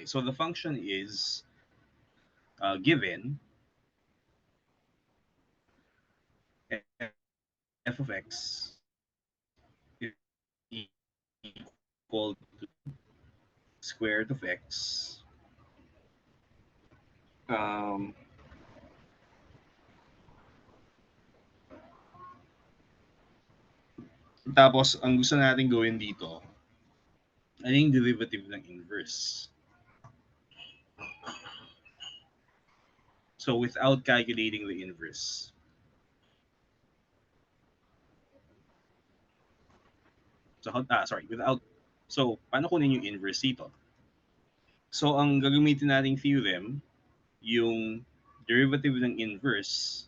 Okay, so the function is given f of x is equal to square root of x. Um, Tapos, ang gusto natin gawin dito, ano yung derivative ng inverse? So, without calculating the inverse. So, paano kunin yung inverse dito? So, ang gagamitin nating theorem, yung derivative ng inverse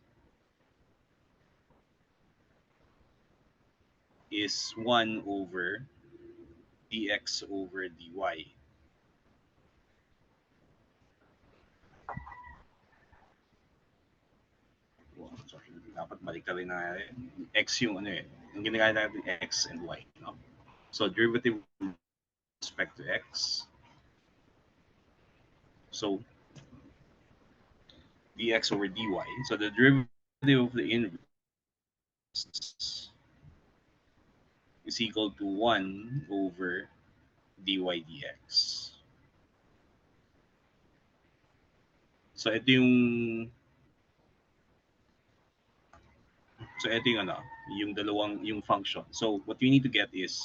is 1 over dx over dy. Well, sorry, dapat baliktad rin na x yung ano eh. Yung ginagaya natin x and y. No? So, derivative with respect to x. So, dx over dy. So, the derivative of the inverse is equal to 1 over dy dx. So, ito yung ano, yung function. So, what you need to get is,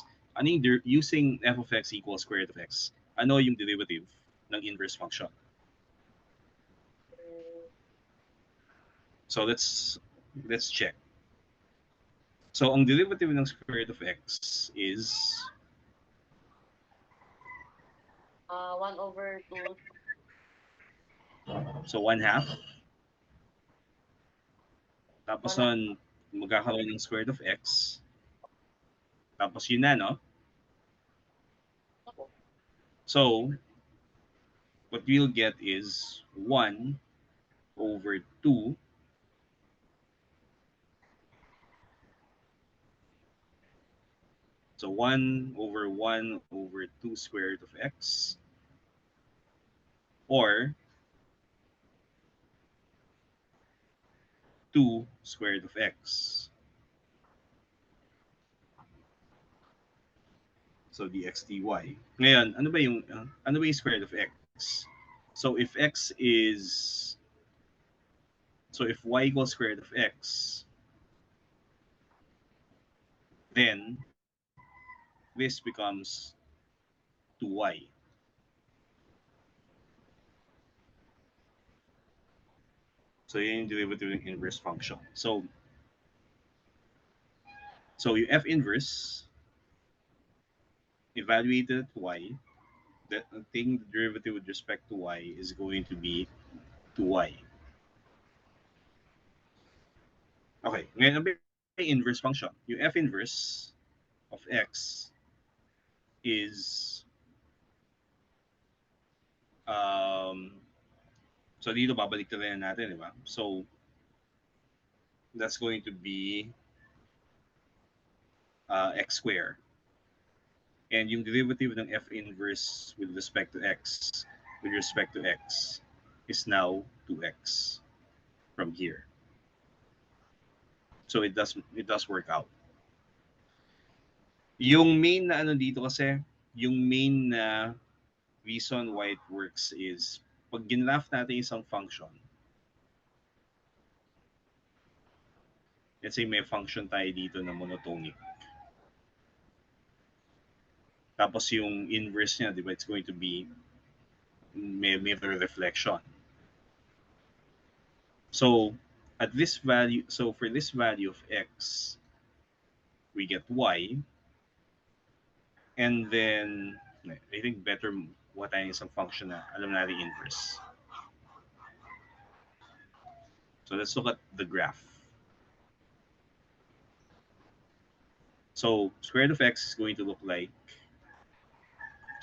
using f of x equals square root of x, ano yung derivative ng inverse function? So, let's check. So, ang derivative ng square root of x is 1 over 2. so 1/2. Tapos nun, magkakaroon ng square root of x. Tapos yun na, no? So, what we'll get is 1 over 2 So 1 over 2 square root of x, or 2 square root of x. So dx dy. Ngayon, ano ba yung square root of x? So if y equals square root of x, then this becomes 2y. So yun yung derivative ng inverse function. So yung f inverse evaluated at y, taking the derivative with respect to y is going to be 2y. Okay, ngayon ang inverse function. Yung f inverse of x is so dito babalik na natin, di ba? So that's going to be x squared. And yung derivative ng f inverse with respect to x is now 2x from here. So it does work out. Yung main na ano dito kasi, yung main na reason why it works is pag ginraph natin isang function, let's say may function tayo dito na monotonic. Tapos yung inverse niya, di ba, it's going to be may mirror reflection. So at this value, so for this value of x, we get y. And then, I think better what tayo isang function na alam natin inverse. So let's look at the graph. So square root of x is going to look like,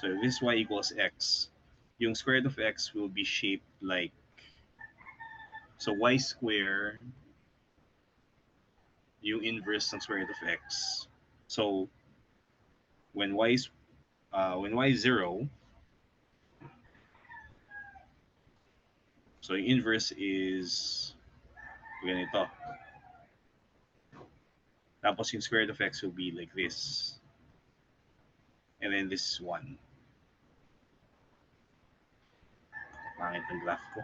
so if this y equals x, yung square root of x will be shaped like, so y square, yung inverse ng square root of x. So when y is 0, So yung inverse is ganito. Tapos yung square root of x will be like this. And then this is 1. Pangit ng graph ko.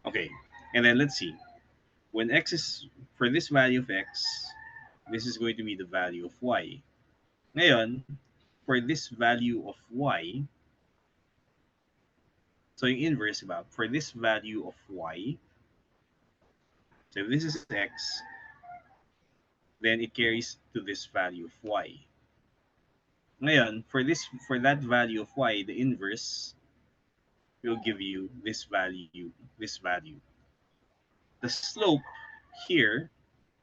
Okay, and then let's see. When x is, for this value of x, this is going to be the value of y. Ngayon, for this value of y, so yung inverse about, for this value of y, so if this is x, then it carries to this value of y. Ngayon, for that value of y, the inverse will give you this value, this value. The slope here,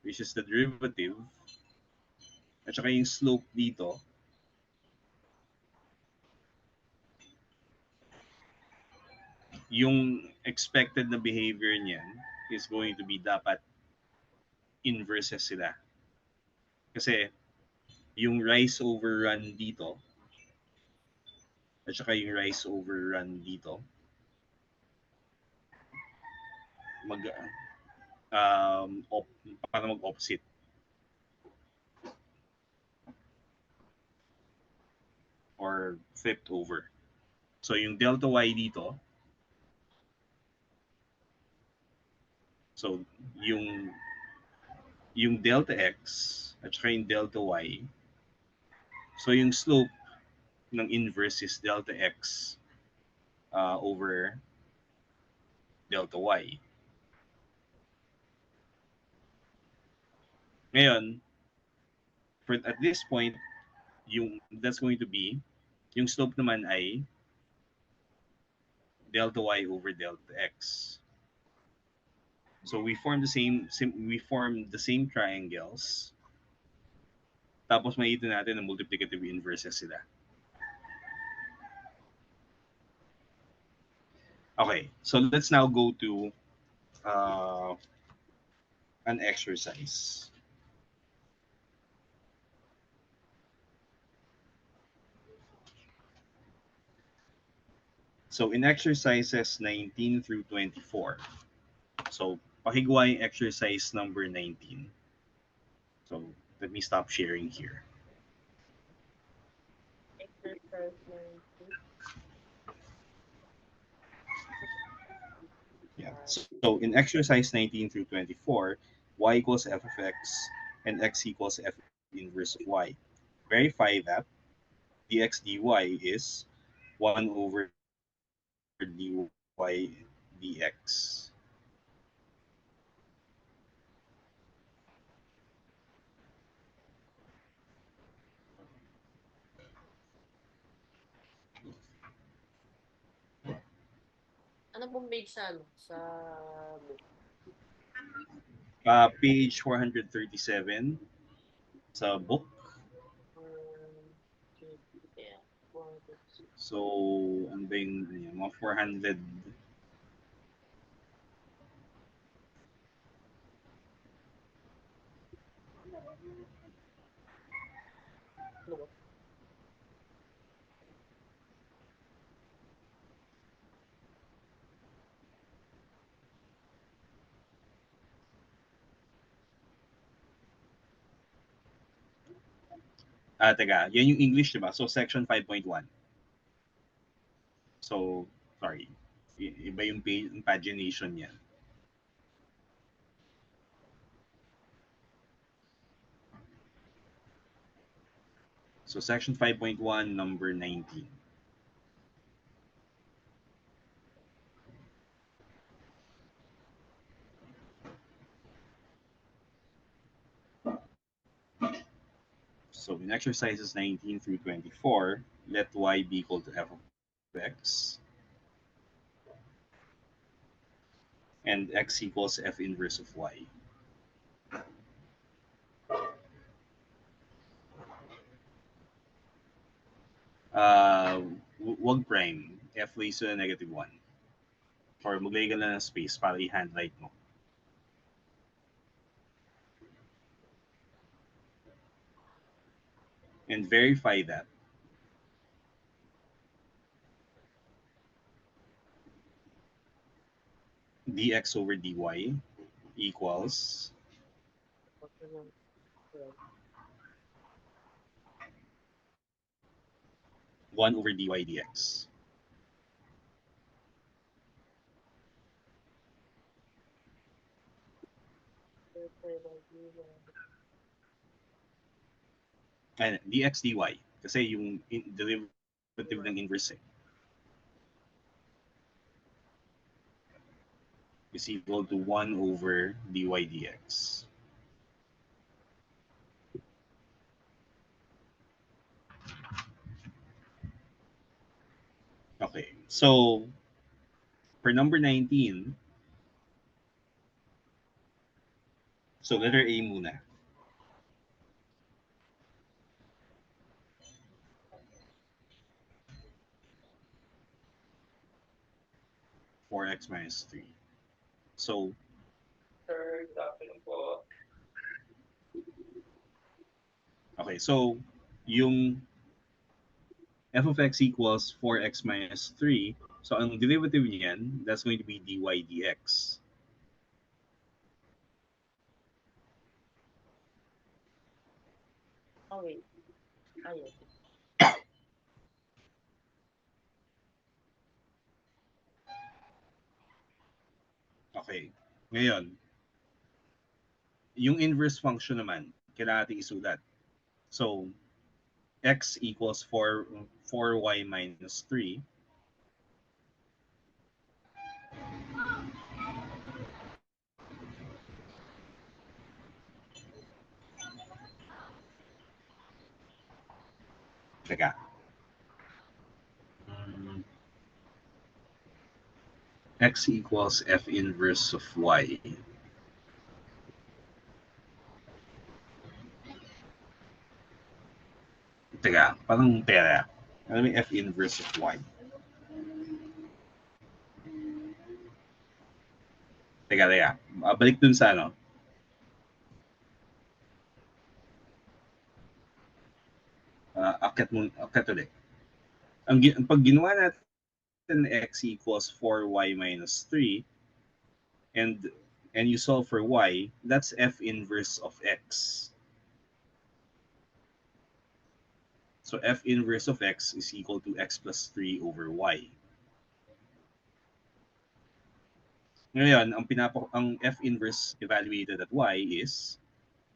which is the derivative, at saka yung slope dito, yung expected na behavior niyan is going to be dapat inverses sila. Kasi yung rise over run dito, at saka yung rise over run dito, para mag-opposite. Or flipped over. So yung delta y dito, so yung delta x at saka yung delta y, so yung slope ng inverse is delta x over delta y. Ngayon, at this point, that's going to be, yung slope naman ay delta y over delta x. So we form the same triangles. Tapos makita natin na multiplicative inverses sila. Okay, so let's now go to an exercise. So in exercises 19 through 24, so pakigwa yung exercise number 19. So let me stop sharing here. Exercise 19. Yeah. So in exercise 19 through 24, y equals f of x and x equals f inverse of y. Verify that dx dy is 1 over dy dx. Ano pong page sa ano? Sa book? Page 437 sa book. Yeah. So, ano ba yung mga 400? Ano ba? Teka, yan yung English, diba? So, section 5.1. So, sorry. Iba yung pagination niya. So, section 5.1, number 19. So, in exercises 19 through 24, let y be equal to f of x. And x equals f inverse of y. Wag prime. F raised to the negative 1. Or maglagay ka lang ng space para i-handwrite mo. And verify that dx over dy equals 1 over dy dx. And dx dy. Kasi yung derivative ng inverse is equal to 1 over dy dx. Okay, so for number 19, so letter A muna. Four x minus 3. So, okay, so yung f of x equals 4x minus 3. So, ang derivative niyan, that's going to be dy dx. Oh, wait. Ayun. Okay. Ngayon, yung inverse function naman, kailangan natin isulat. So, x equals 4y minus 3. Teka. X equals f inverse of y. Teka, parang pera. Ano yung f inverse of y? Teka. Balik dun sa ano. Akyat ulit. Pag ginawa natin x equals 4y minus 3, and you solve for y, that's f inverse of x. So f inverse of x is equal to x plus 3 over y. Ngayon, ang f inverse evaluated at y is,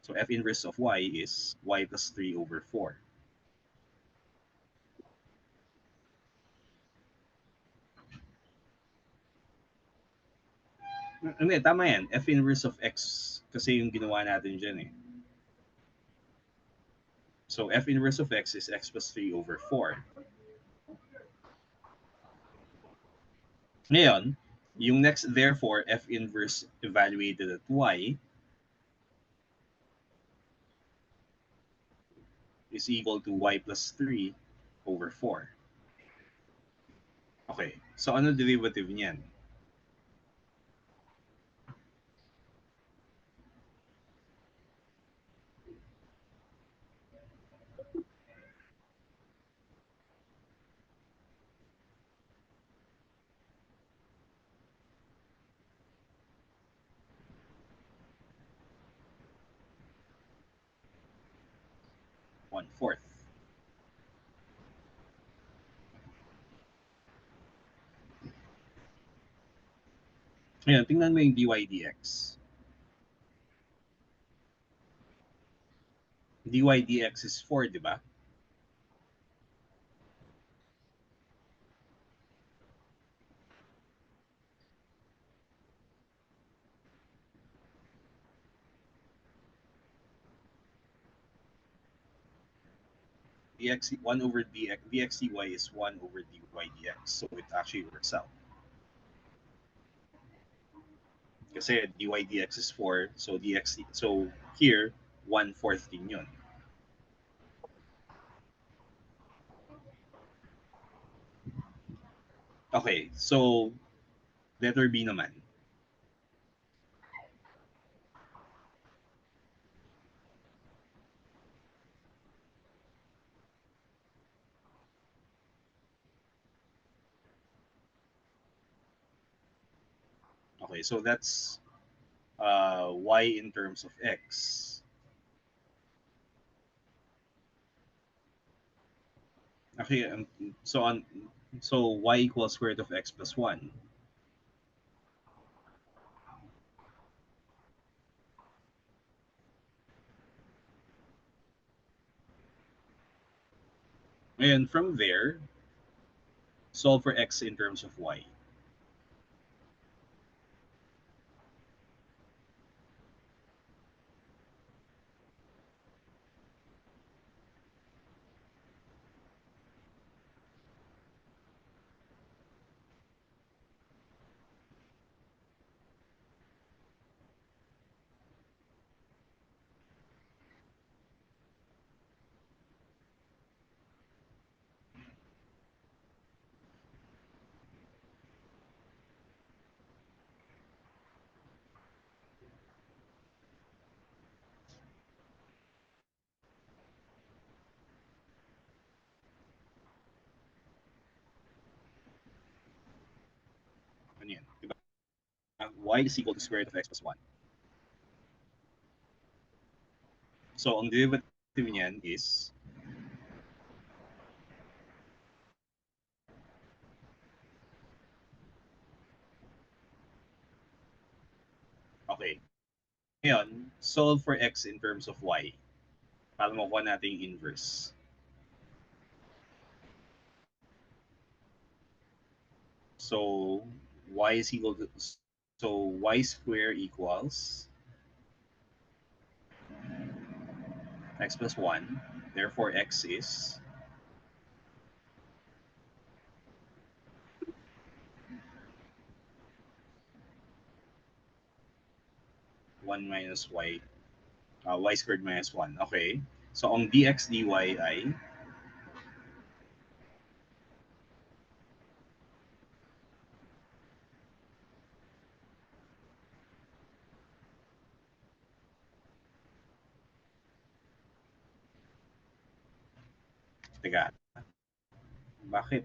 so f inverse of y is y plus 3 over 4. Hindi, tama yan. F inverse of x kasi yung ginawa natin dyan eh. So f inverse of x is x plus 3 over 4. Ngayon, yung next, therefore, f inverse evaluated at y is equal to y plus 3 over 4. Okay, so ano derivative niyan? One-fourth. Ngayon, tingnan mo yung dy dx. dy dx is 4, di ba? dx 1 over dx dy is 1 over dy dx. So it actually works out. Kasi dy dx is 4, so here 1/4 din yun. Okay, so letter B naman. Okay, so that's y in terms of x. Okay, so on, so y equals square root of x plus 1. And from there, solve for x in terms of y. Ano yan? Diba? Y is equal to square root of x plus 1. So, ang derivative niyan is okay. Ngayon, solve for x in terms of y. Para makuha natin yung inverse. So, y is equal to, so y square equals x plus 1. Therefore, x is 1 minus y, y squared minus 1. Okay. So, ang dx dy ay teka, bakit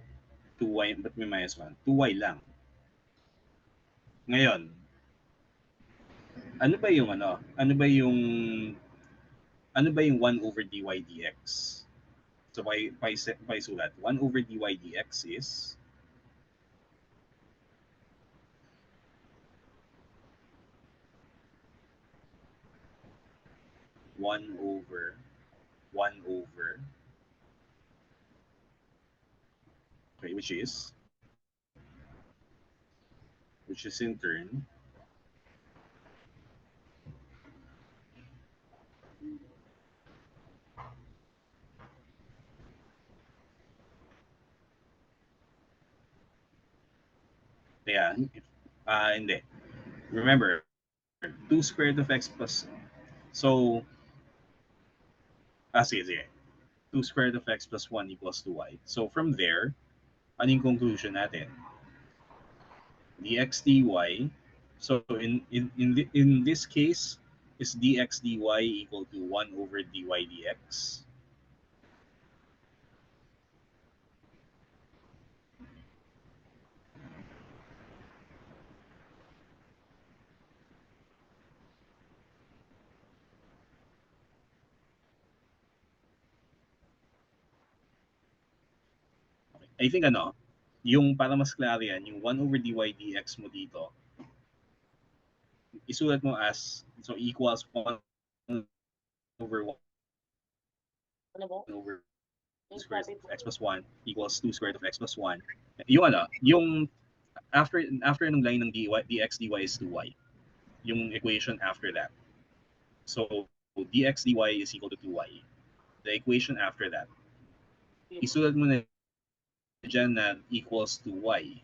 2y, ba't may minus 1? 2y lang. Ngayon, ano ba yung ano? Ano ba yung 1 over dy dx? So, by sulat, 1 over dy dx is 1 over 1 over, okay, which is in turn yeah, hindi. Remember, 2 square root of x plus, so, sige. 2 square root of x plus 1 equals 2y. So, from there, anong conclusion natin? Dx dy, so in this case, is dx dy equal to 1 over dy dx? I think yung para mas klaro yan, yung 1 over dy dx mo dito, isulat mo as, so equals 1 over 1 Ano mo? over Yung square sabi root mo. of x plus 1 equals 2 square root of x plus 1. Yung after ng line ng dx dy is 2y. Yung equation after that. So, dx dy is equal to 2y. The equation after that, isulat mo na dyan na equals to y.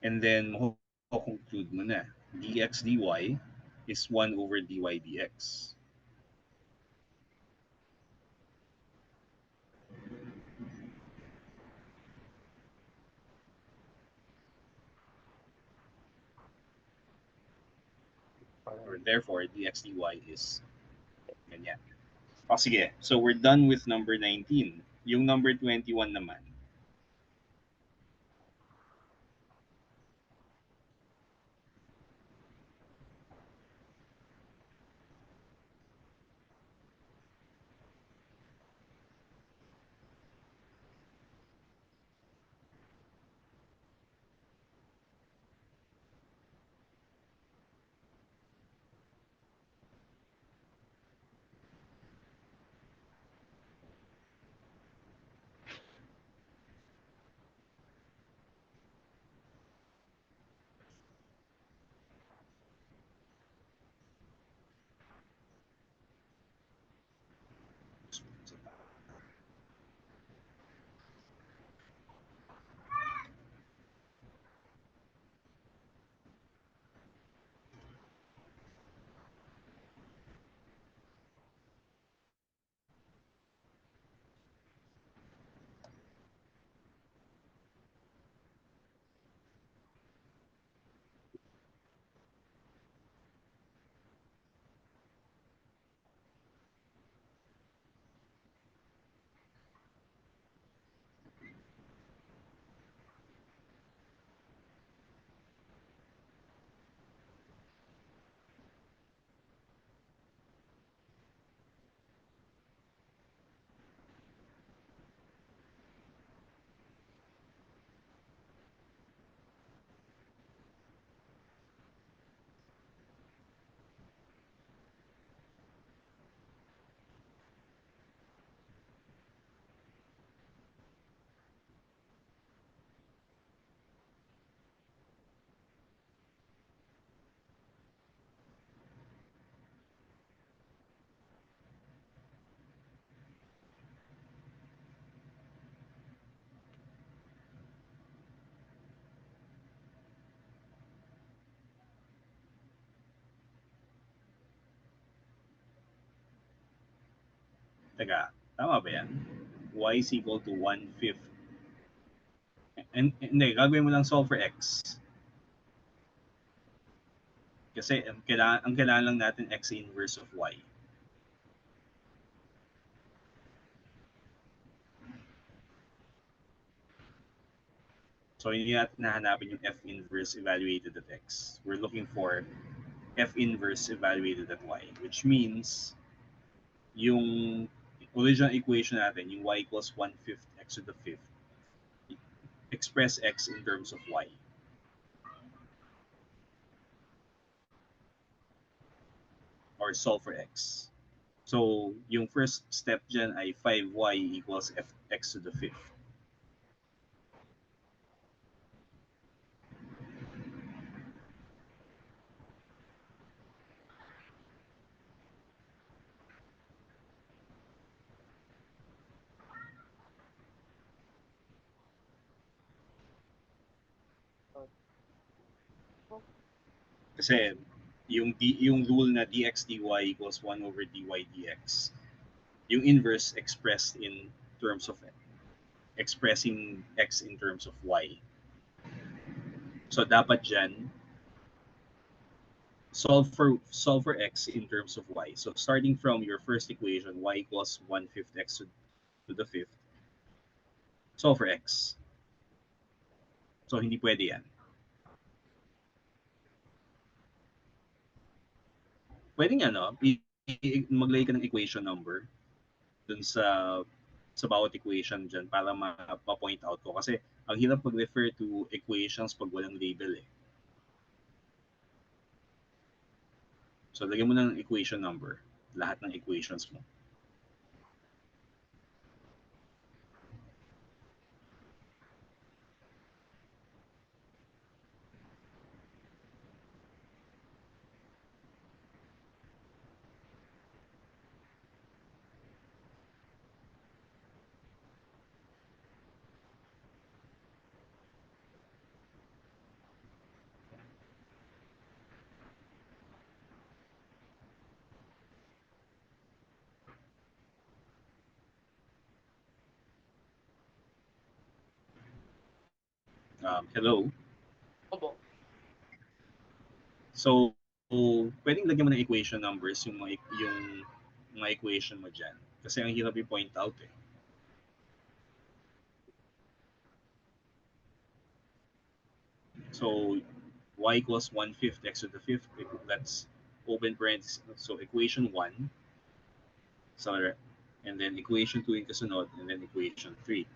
And then, conclude mo na. Dx dy is 1 over dy dx. Or therefore, dx dy is ganyan. O sige, so we're done with number 19. Yung number 21 naman. Teka, tama ba yan? Y is equal to 1/5. Hindi, gagawin mo lang solve for x. Kasi ang kailangan lang natin x inverse of y. So, hindi natin nahanapin yung f inverse evaluated at x. We're looking for f inverse evaluated at y, which means yung original equation natin, yung y equals 1/5 x to the 5th, express x in terms of y. Or solve for x. So, yung first step dyan ay 5y equals x to the 5th. Kasi yung rule na dx dy equals 1 over dy dx, yung inverse expressed in terms of expressing x in terms of y. So dapat dyan, solve for x in terms of y. So starting from your first equation, y equals 1/5 x to the 5th, solve for x. So hindi pwede yan. Pwede nga, no? Maglagay ka ng equation number dun sa bawat equation dyan para ma-point out ko. Kasi ang hirap mag-refer to equations pag walang label eh. So, lagyan mo ng equation number. Lahat ng equations mo. Hello? Opo. So, pwedeng lagyan mo ng equation numbers yung mga equation mo dyan. Kasi ang hirap i-point out eh. So, y equals 1/5 x to the 5th. That's open parentheses. So, equation 1. So, and then equation 2 yung kasunod. And then equation 3.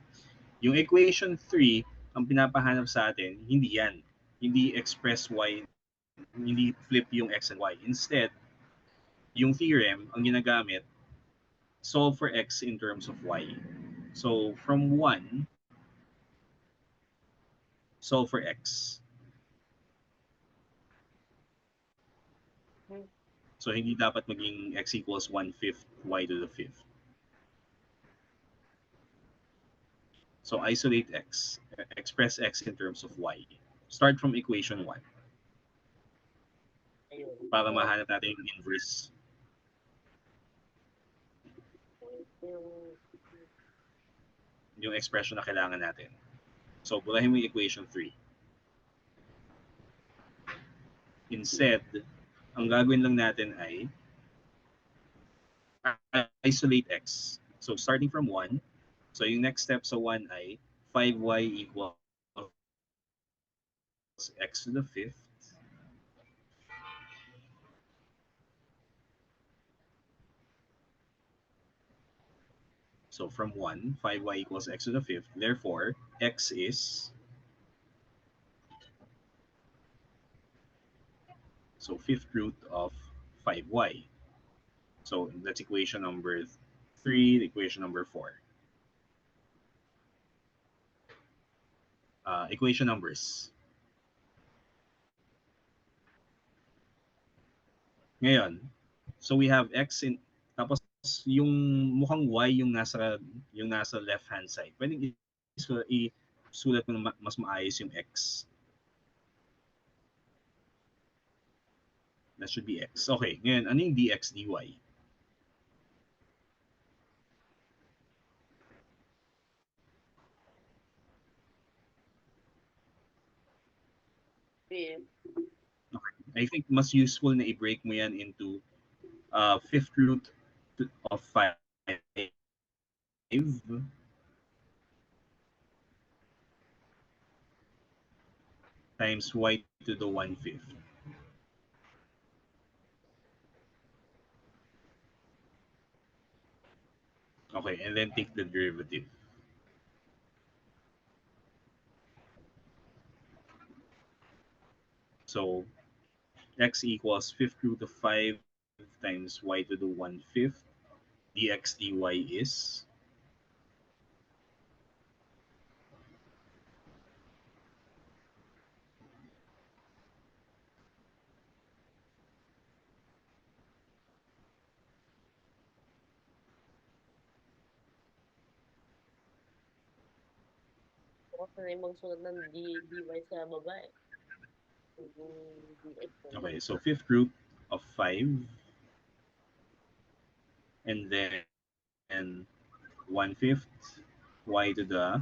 Yung equation 3, ang pinapahanap sa atin, hindi yan. Hindi express y, hindi flip yung x and y. Instead, yung theorem, ang ginagamit, solve for x in terms of y. So, from 1, solve for x. So, hindi dapat maging x equals 1/5 y to the 5th. So, isolate x. Express x in terms of y. Start from equation 1 Ayun. para mahanap natin yung inverse. Yung expression na kailangan natin. So, burahin mo yung equation 3. Instead, ang gagawin lang natin ay isolate x. So, starting from 1, so yung next step sa 1 ay 5y equals x to the 5th. So, from 1, 5y equals x to the 5th. Therefore, x is, so 5th root of 5y. So, that's equation number 3, equation number 4. Equation numbers. Ngayon, so we have x in, tapos yung mukhang y yung nasa left hand side. Pwedeng isulat mo na mas maayos yung x. That should be x. Okay, ngayon ano yung dx dy? fifth. I think mas useful na i-break mo yan into fifth root of 5 times y to the 1/5. Okay, and then take the derivative. So x equals fifth root of 5 times y to the 1/5 dx dy is, Ako sanay magsulat ng dy sa baba eh. Yung dx sa baba. okay, so fifth root of 5 and then 1/5 y to the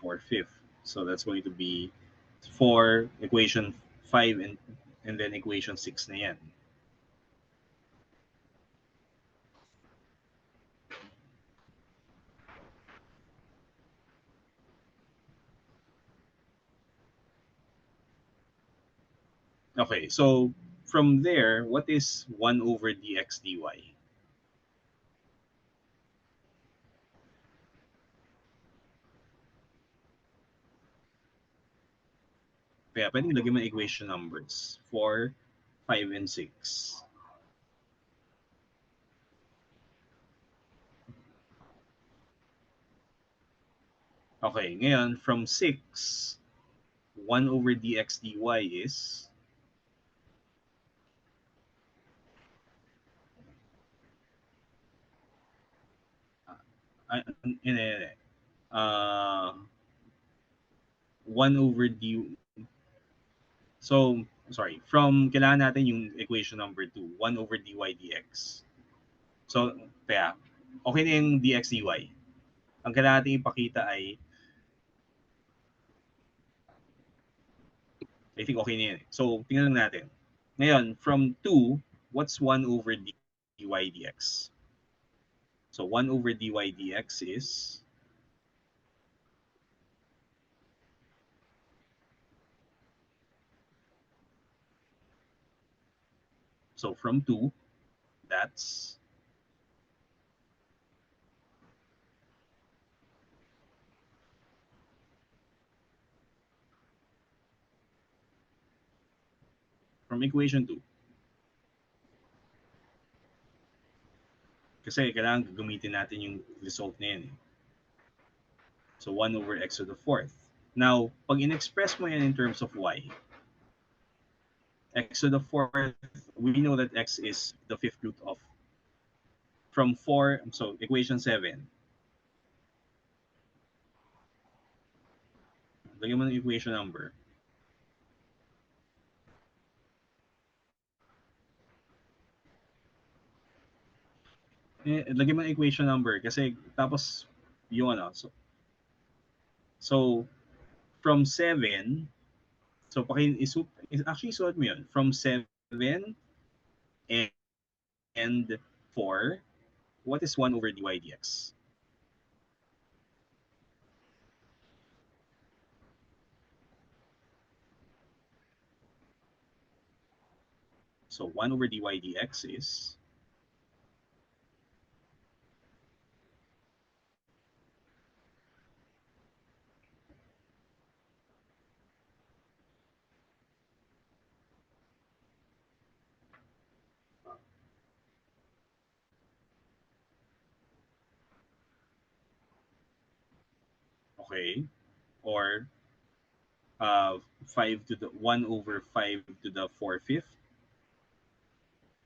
4/5. So that's going to be for equation 5 and then equation 6 na yan. Okay, so from there, what is 1 over dx dy? Kaya pwedeng lagyan mo ng equation numbers 4, 5, and 6. Okay, ngayon from 6, 1 over dx dy is, uh, uh, 1 over d. So, sorry, from kailangan natin yung equation number 2, 1 over dy dx. So, kaya, okay na yung dx dy. Ang kailangan natin ipakita ay, I think okay na yan. So, tingnan lang natin. Ngayon, from 2, what's 1 over dy dx? So, 1 over dy dx is, so from 2, that's, from equation 2. Kasi kailangan gagamitin natin yung result na yan. So 1 over x to the fourth. Now, pag in-express mo yan in terms of y, x to the fourth, we know that x is the fifth root of, from 4, so equation 7. Lagyan mo ng equation number. Lagyan mo ng equation number kasi tapos yung ano. So from 7, so actually suot mo yun. From 7 and, and 4, what is 1 over dy dx? So 1 over dy dx is, okay, or 5 to the 1 over 5 to the 4/5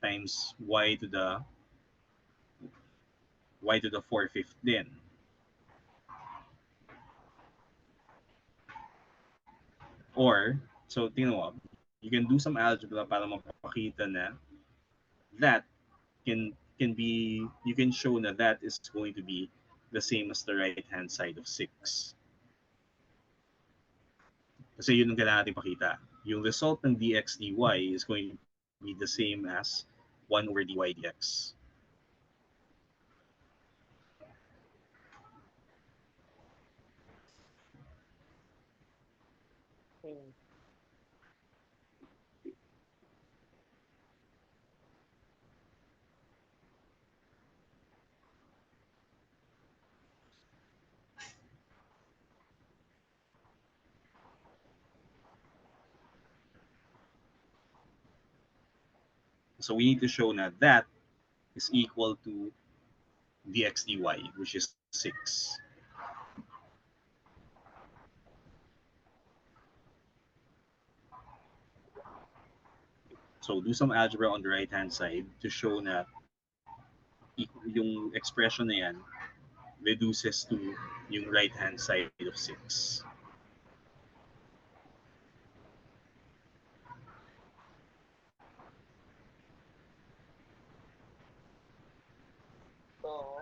times y to the 4/5 din. Or, so tingnan mo, you can do some algebra para mapakita na that can be, you can show na that is going to be the same as the right hand side of 6. Kasi yun ang kailangan natin pakita. Yung result ng dx dy is going to be the same as 1 over dy dx. Hmm. So we need to show na that is equal to dx dy, which is 6. So do some algebra on the right-hand side to show na yung expression na yan reduces to yung right-hand side of 6. So,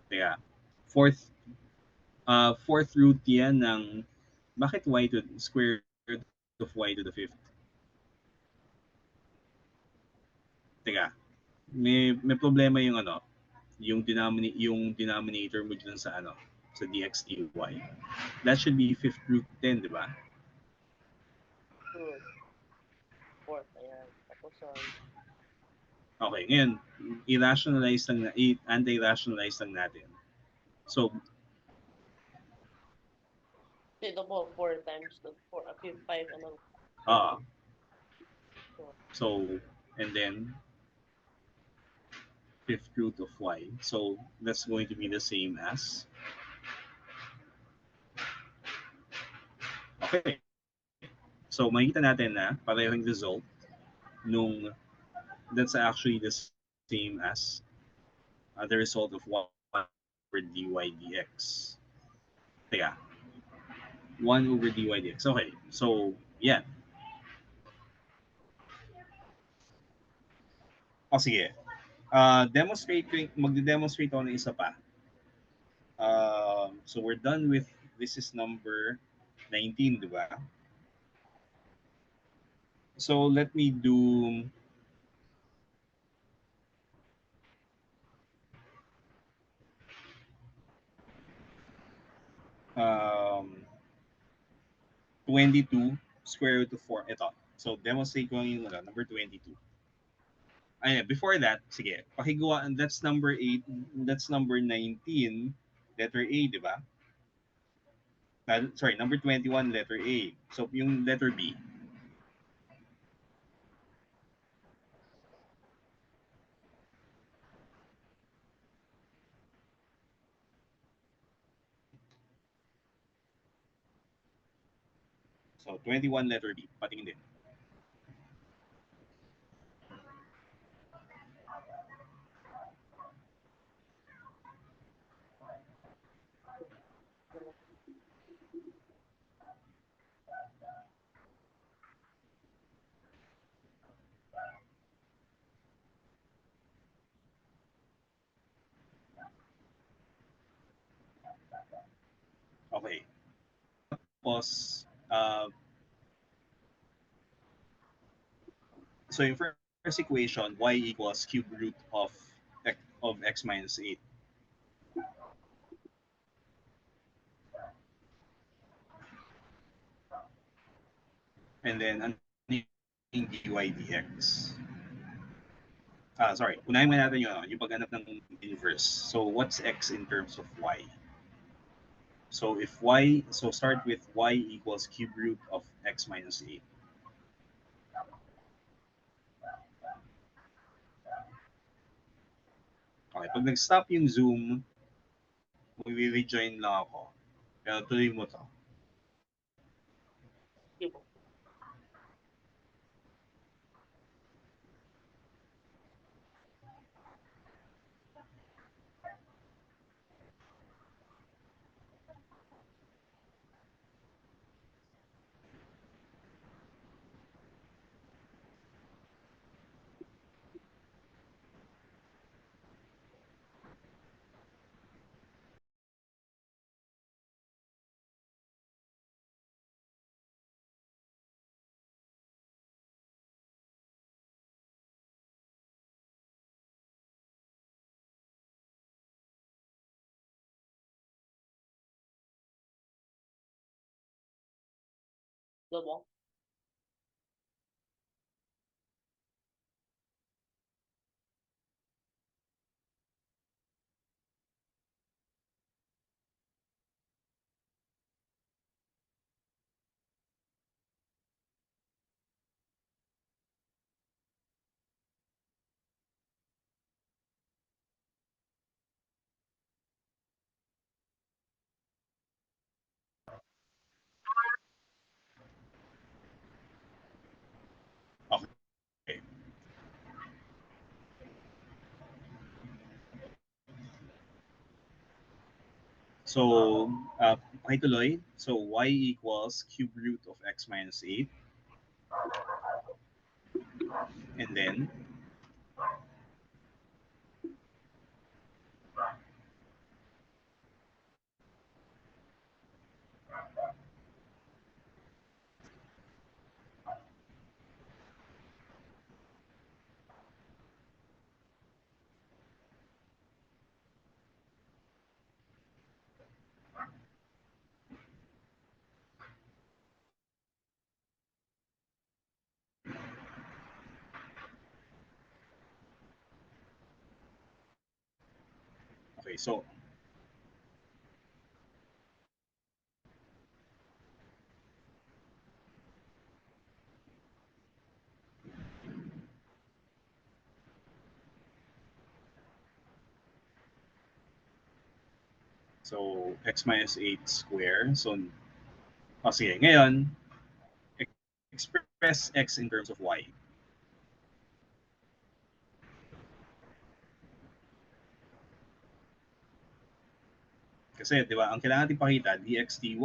Kaya, fourth root yan ng, bakit y to square root of y to the fifth? Teka, may problema yung ano, yung denominator mo dyan sa ano, sa dx dy. That should be fifth root 10, di ba? root. Fourth. Ayan. Tapos, Okay, ngayon, i-rationalize lang na, anti-rationalize lang natin. So, ito po, 4 times the 4, 5, ano, uh, 4. so, and then, fifth root of y. So, that's going to be the same as, okay. So, makikita natin na pareho yung result nung that's actually the same as the result of 1 over dy dx. Teka, 1 over dy dx. Okay, so, yeah. O sige, magde-demonstrate ako ng isa pa. So we're done with, this is number 19, di ba? So let me do um, 22 square root of 4. Ito. So demonstrate ko yung number 22. Ay, before that, sige, pakigawa, that's number 8, that's number 19, letter A, di ba? Sorry, number 21, letter A. So yung letter B. So 21, letter B. Patingin din. Okay. Tapos, so yung first equation, y equals cube root of x minus 8. And then, ano yung dy dx? Sorry, unahin muna natin yung paghanap ng inverse. So, what's x in terms of y? So, so start with y equals cube root of x minus 8. Okay, pag nag-stop yung Zoom, magre-rejoin lang ako. Kaya tuloy mo to. Sige po. Hello po. Okay. So, pakituloy. So, y equals cube root of x minus 8. And then, okay, so x minus 8 square. So, sige, ngayon, express x in terms of y. Kasi, di ba, ang kailangan natin pakita, dx dy,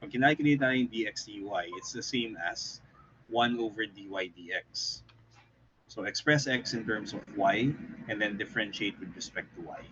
pag kinakilita natin yung dx dy, it's the same as 1 over dy dx. So, express x in terms of y, and then differentiate with respect to y.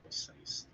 Size.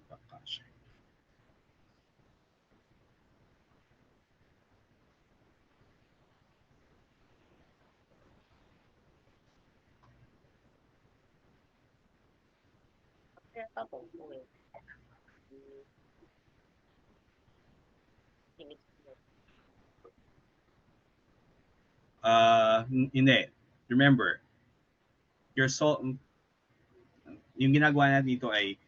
Bakasya. Kaya tapos po eh. Inis mo. Hindi. Remember, your yung ginagawa natin dito ay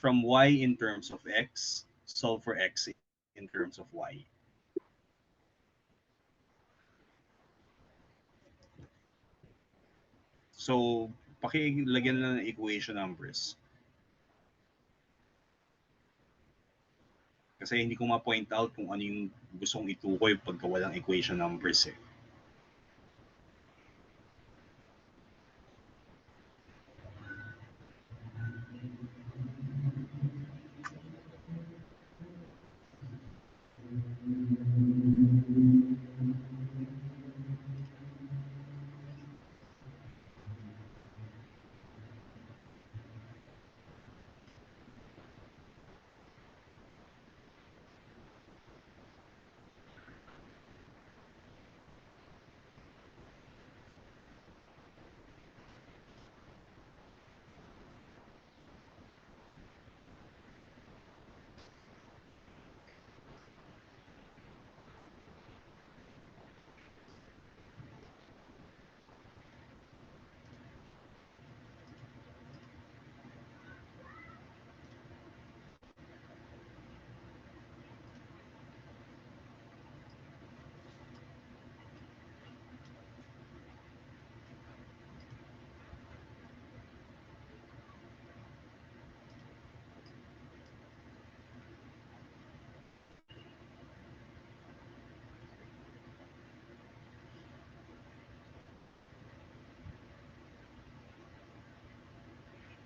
from y in terms of x, solve for x in terms of y. So, pakilagyan na ng equation numbers. Kasi hindi ko ma-point out kung ano yung gustong itukoy pagka walang equation numbers eh.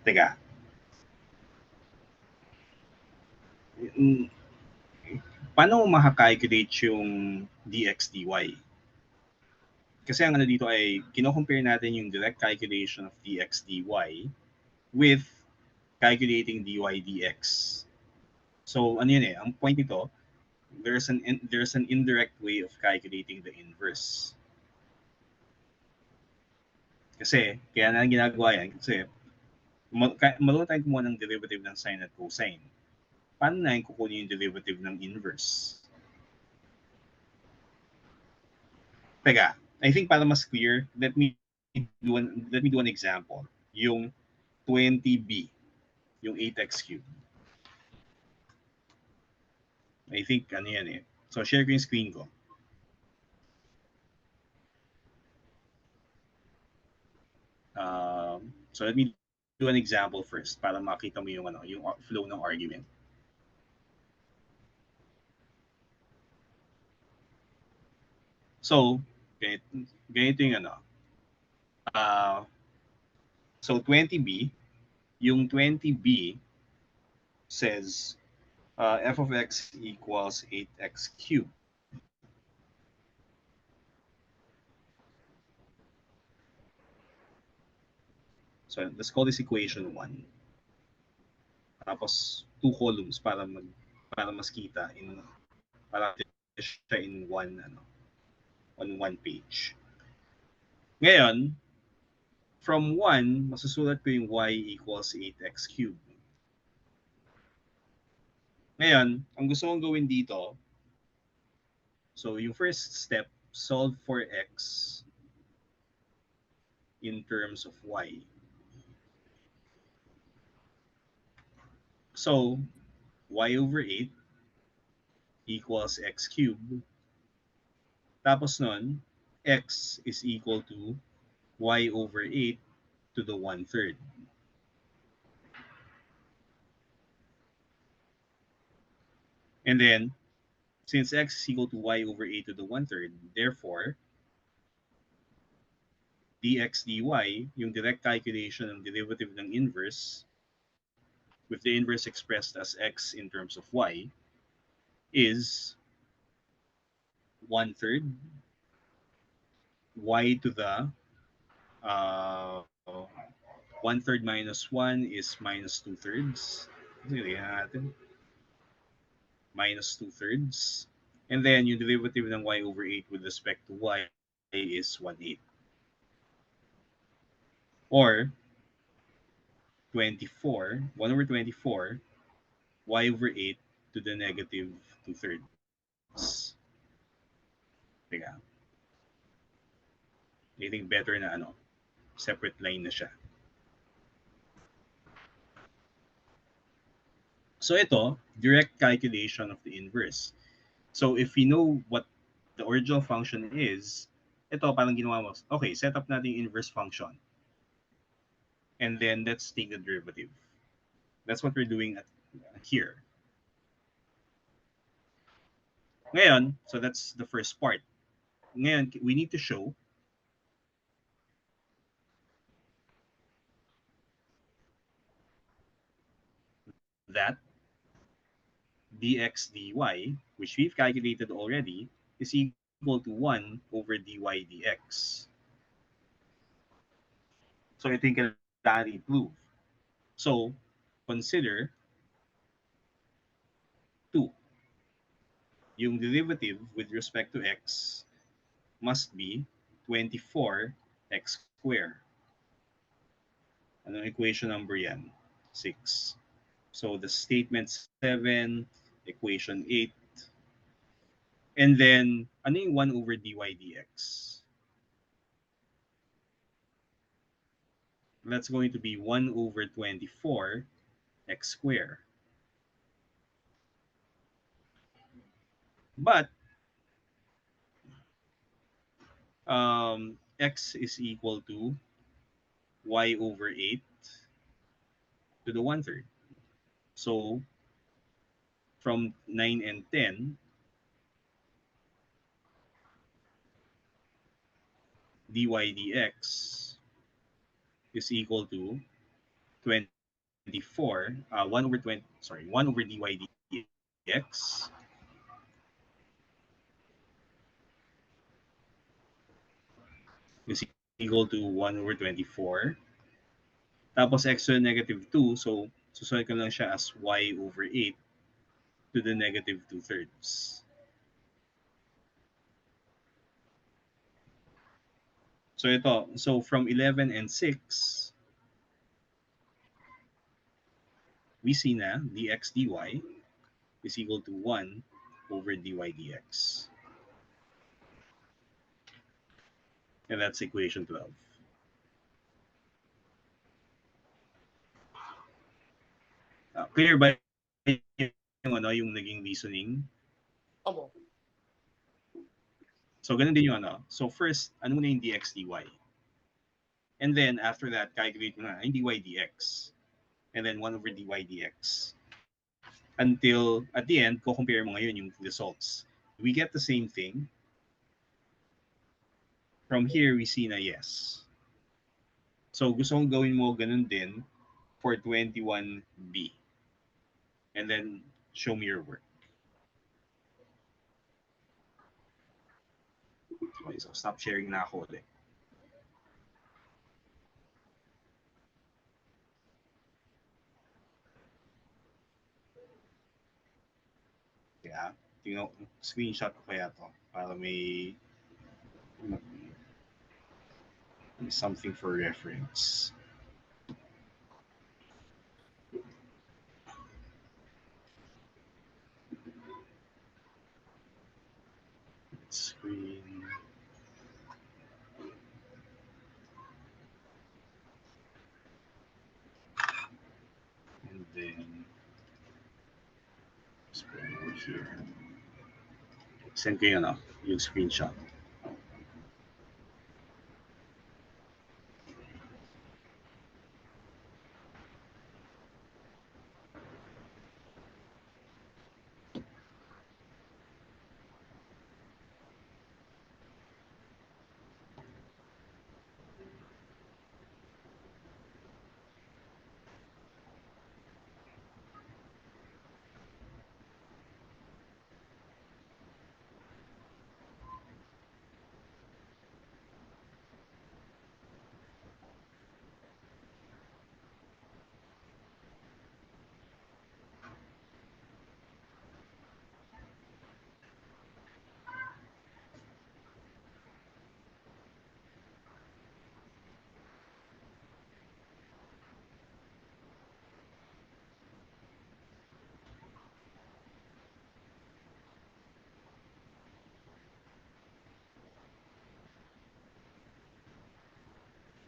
Teka. Paano makakalculate yung dx dy? Kasi ang ano dito ay kino-compare natin yung direct calculation of dx dy with calculating dy dx. So ano yun eh, ang point nito, there's an indirect way of calculating the inverse. Kasi kaya na ginagawa yan kasi marunong tayong kumuha ng derivative ng sine at cosine. Paano na yung kukunin yung derivative ng inverse? Teka, I think para mas clear, let me do an example. Yung 20b, yung 8x cubed. I think ano yan eh. So share ko yung screen ko. So let me do an example first para makita mo yung ano, yung flow ng argument. So, ganito yung ano. So 20b, yung 20b says f of x equals 8x cubed. So let's call this equation 1. Tapos 2 columns para mas kita para siya in one on one page. Ngayon, from 1, masusulat ko yung y equals 8x cubed. Ngayon, ang gusto kong gawin dito, so yung first step, solve for x in terms of y. So, y over 8 equals x cubed. Tapos nun, x is equal to y over 8 to the 1/3. And then, since x is equal to y over 8 to the 1/3, therefore, dx dy, yung direct calculation ng derivative ng inverse, with the inverse expressed as x in terms of y, is 1/3 y to the 1/3 minus 1 is minus 2/3. Minus 2/3. And then yung derivative ng y over 8 with respect to y is 1/8. Or 24, 1 over 24, y over 8 to the negative 2/3. Teka. I think better na separate line na siya. So ito, direct calculation of the inverse. So if we know what the original function is, ito parang ginawa mo, okay, set up natin yung inverse function. and then let's take the derivative. That's what we're doing here. Ngayon, so that's the first part. Ngayon, we need to show that dx dy, which we've calculated already, is equal to 1 over dy dx. So ito yung kailangan i-prove. So, consider 2. Yung derivative with respect to x must be 24x squared. Anong equation number yan? 6. So the statement 7, equation 8, and then ano yung 1 over dy dx? That's going to be 1 over 24 x squared. But x is equal to y over 8 to the 1/3. So from 9 and 10, dy dx is equal to 24, 1 over 20, sorry, 1 over dy dx is equal to 1 over 24. Tapos x to the negative 2, so susunod ko lang siya as y over 8 to the negative 2/3. So ito, so from 11 and 6, we see na dx dy is equal to 1 over dy dx. And that's equation 12. Clear ba yung naging reasoning? Opo. So ganun din yung ano. So first, ano muna yung dx dy? And then after that, calculate mo na yung dy dx. And then 1 over dy dx. Until at the end, ko-compare mo ngayon yung results. We get the same thing. From here, we see na yes. So gusto kong gawin mo ganun din for 21b. And then show me your work. Okay, so stop sharing na ako ulit. Kaya, tingnan, screenshot ko kaya to para may something for reference. Screen. And then screen over here. Send ko yun, yung screenshot.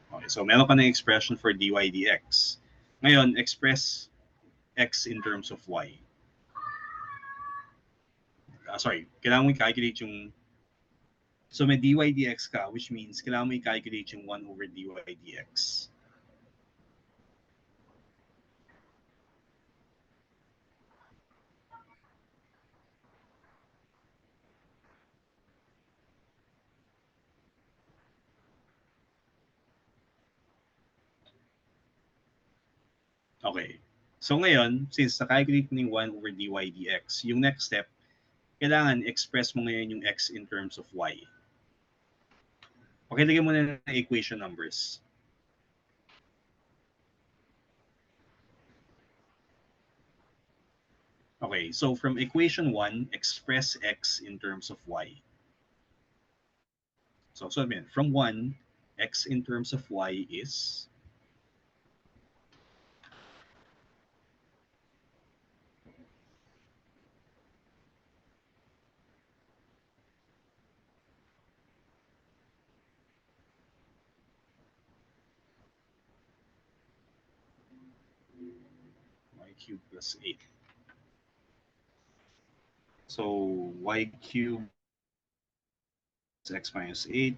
Okay, so meron ka na expression for dy dx. Ngayon, express x in terms of y. Sorry, kailangan mo i-calculate yung... So may dy dx ka, which means kailangan mo i-calculate yung 1 over dy dx. Okay. So ngayon, since na-calculate mo yung 1 over dy dx, yung next step, kailangan express mo ngayon yung x in terms of y. Okay, lagyan mo na ng equation numbers. Okay, so from equation 1, express x in terms of y. So again, from 1, x in terms of y is y cubed plus 8. So y cubed is x minus 8,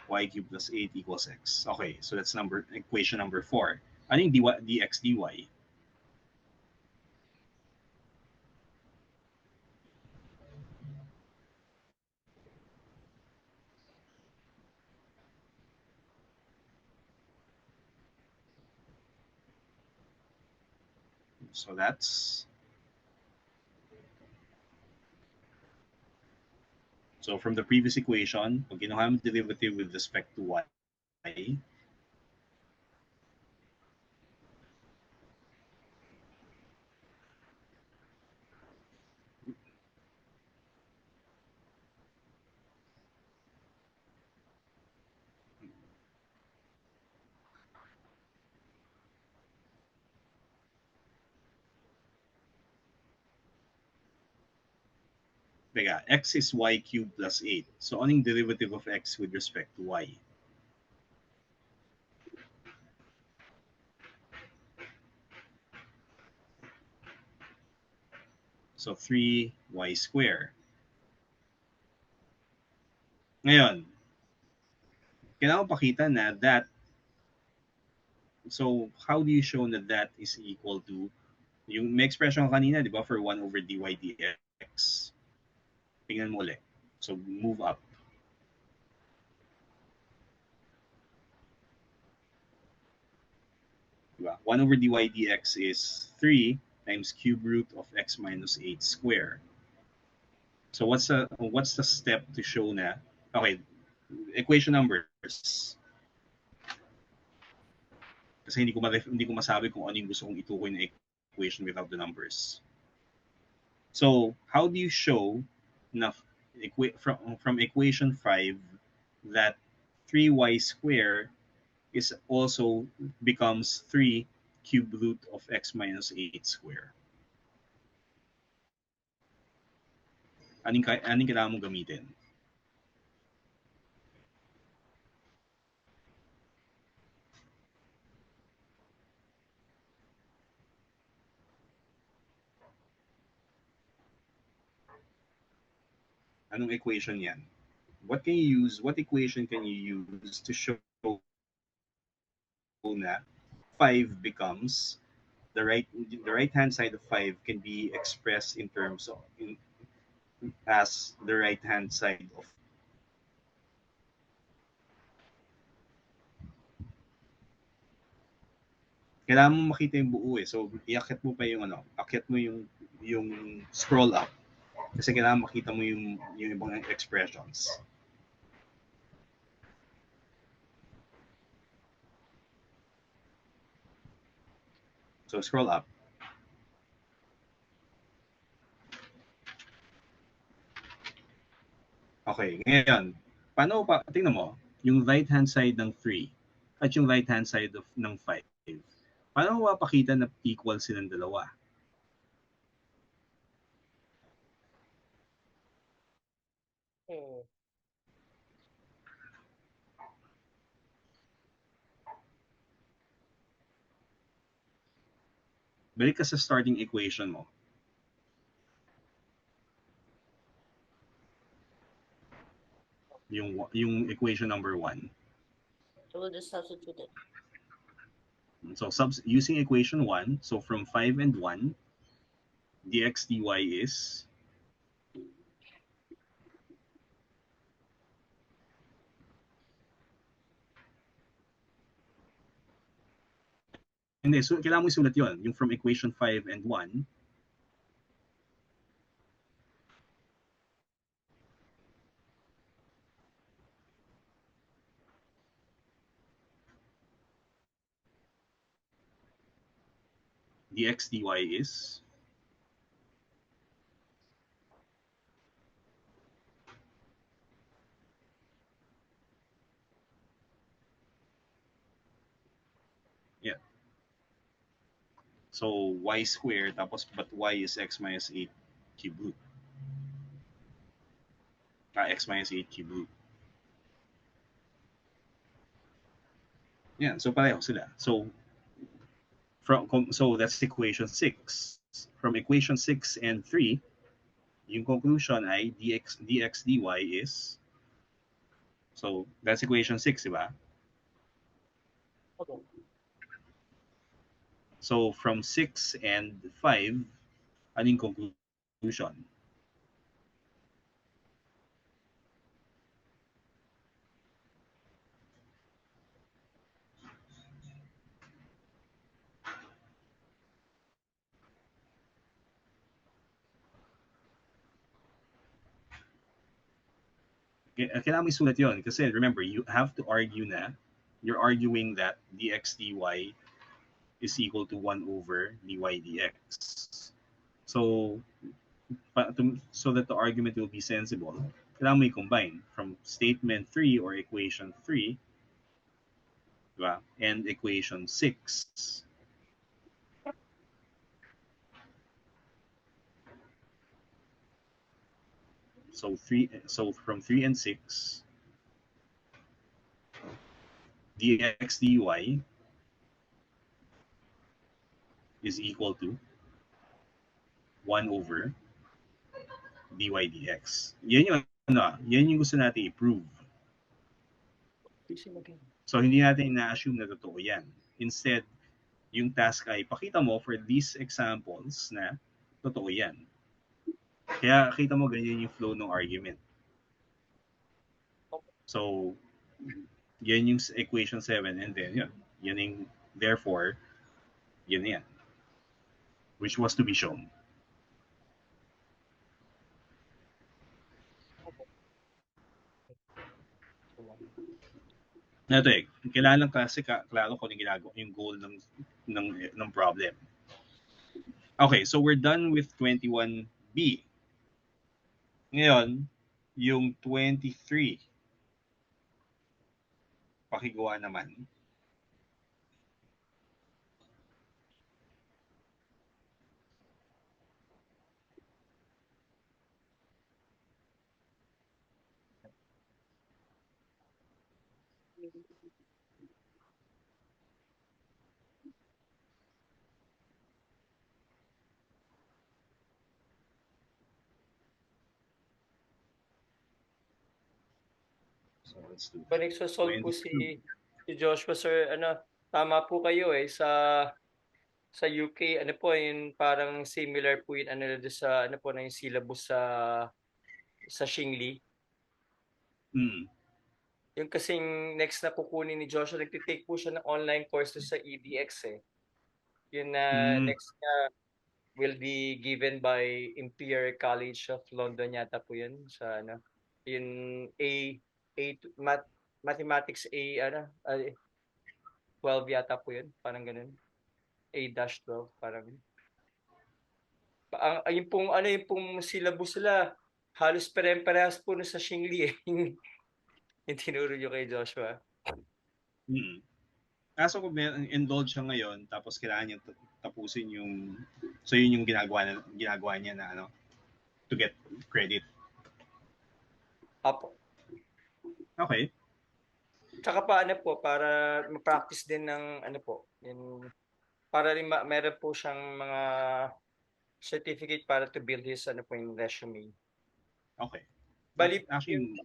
y cubed plus 8 equals x. Okay, so that's equation number 4. Ano yung dx dy? So that's so from the previous equation, pag kinuha mo derivative with respect to y, teka, x is y cubed plus 8. So anong derivative of x with respect to y? So 3y square. Ngayon, kailangan pakita na that, so how do you show that that is equal to, yung may expression kanina, di ba, for 1 over dy dx. Tingnan mo ulit. So move up. Diba? 1 over dy dx is 3 times cube root of x minus 8 square. So what's the step to show na, okay, equation numbers. Kasi hindi ko masabi kung ano yung gusto kong itukoy na equation without the numbers. So, how do you show na from equation 5 that 3y square is also becomes 3 cube root of x minus 8 square? Anong kailangan mong gamitin? Anong equation yan? What equation can you use to show na 5 becomes the right hand side of 5 can be expressed in terms of as the right hand side of, kailangan mo makita yung buo eh. So iakyat mo pa yung akyat mo yung scroll up kasi kailangan makita mo yung ibang expressions. So scroll up. Okay, ngayon, tingnan mo, yung right hand side ng 3 at yung right hand side ng 5. Paano mo mapakita na equal silang dalawa? Balik ka sa starting equation mo. Yung equation number 1. So we'll just substitute it. So using equation 1, so from 5 and 1, dx dy is Hindi, so kailangan mo isulat yun. Yung from equation 5 and 1, dx dy is yeah. So y squared tapos but y is x minus 8 cube root. X minus 8 cube root. Yeah, so pareho sila. So that's equation 6. From equation 6 and 3, yung conclusion ay dx dy is, so that's equation 6, di ba? Okay. So from 6 and 5, anong conclusion? Kailangan mo isulat yun kasi remember, you have to argue na you're arguing that dx dy is equal to 1 over dy dx. So, so that the argument will be sensible, kailangan mo i-combine from statement 3 or equation 3, diba? And equation 6. So from 3 and 6, dx dy is equal to 1 over dy dx. Yan yung gusto natin i-prove. So hindi natin ina-assume na totoo yan. Instead, yung task ay pakita mo for these examples na totoo yan. Kaya kita mo ganyan yung flow ng argument. So, yan yung equation 7 and then yan yung therefore, yan. Which was to be shown. Ito kailangan lang kasi klaro kung yung ginagawa, yung goal ng problem. Okay, so we're done with 21B. Ngayon, yung 23. Pakigawa naman. So let's do Pag nagsosolve po 22. si Joshua, sir, tama po kayo sa UK, yung parang similar po yun, sa, na yung syllabus sa Shingli. Mm. Yung kasing next na kukunin ni Joshua, nagtitake po siya ng online courses sa EDX eh. Yun na next na will be given by Imperial College of London yata po yun sa yung Mathematics A 12 yata po yun, parang ganun. A-12 parang. Yung pong syllabus nila halos parehas po sa Shingli eh. Yung tinuro nyo kay Joshua. Mm. Kaso kung indulge siya ngayon, tapos kailangan niya tapusin yung, so yun yung ginagawa niya na to get credit. Apo. Okay. Tsaka para ma-practice din ng para rin meron po siyang mga certificate para to build his yung resume. Okay. Bali, Actually,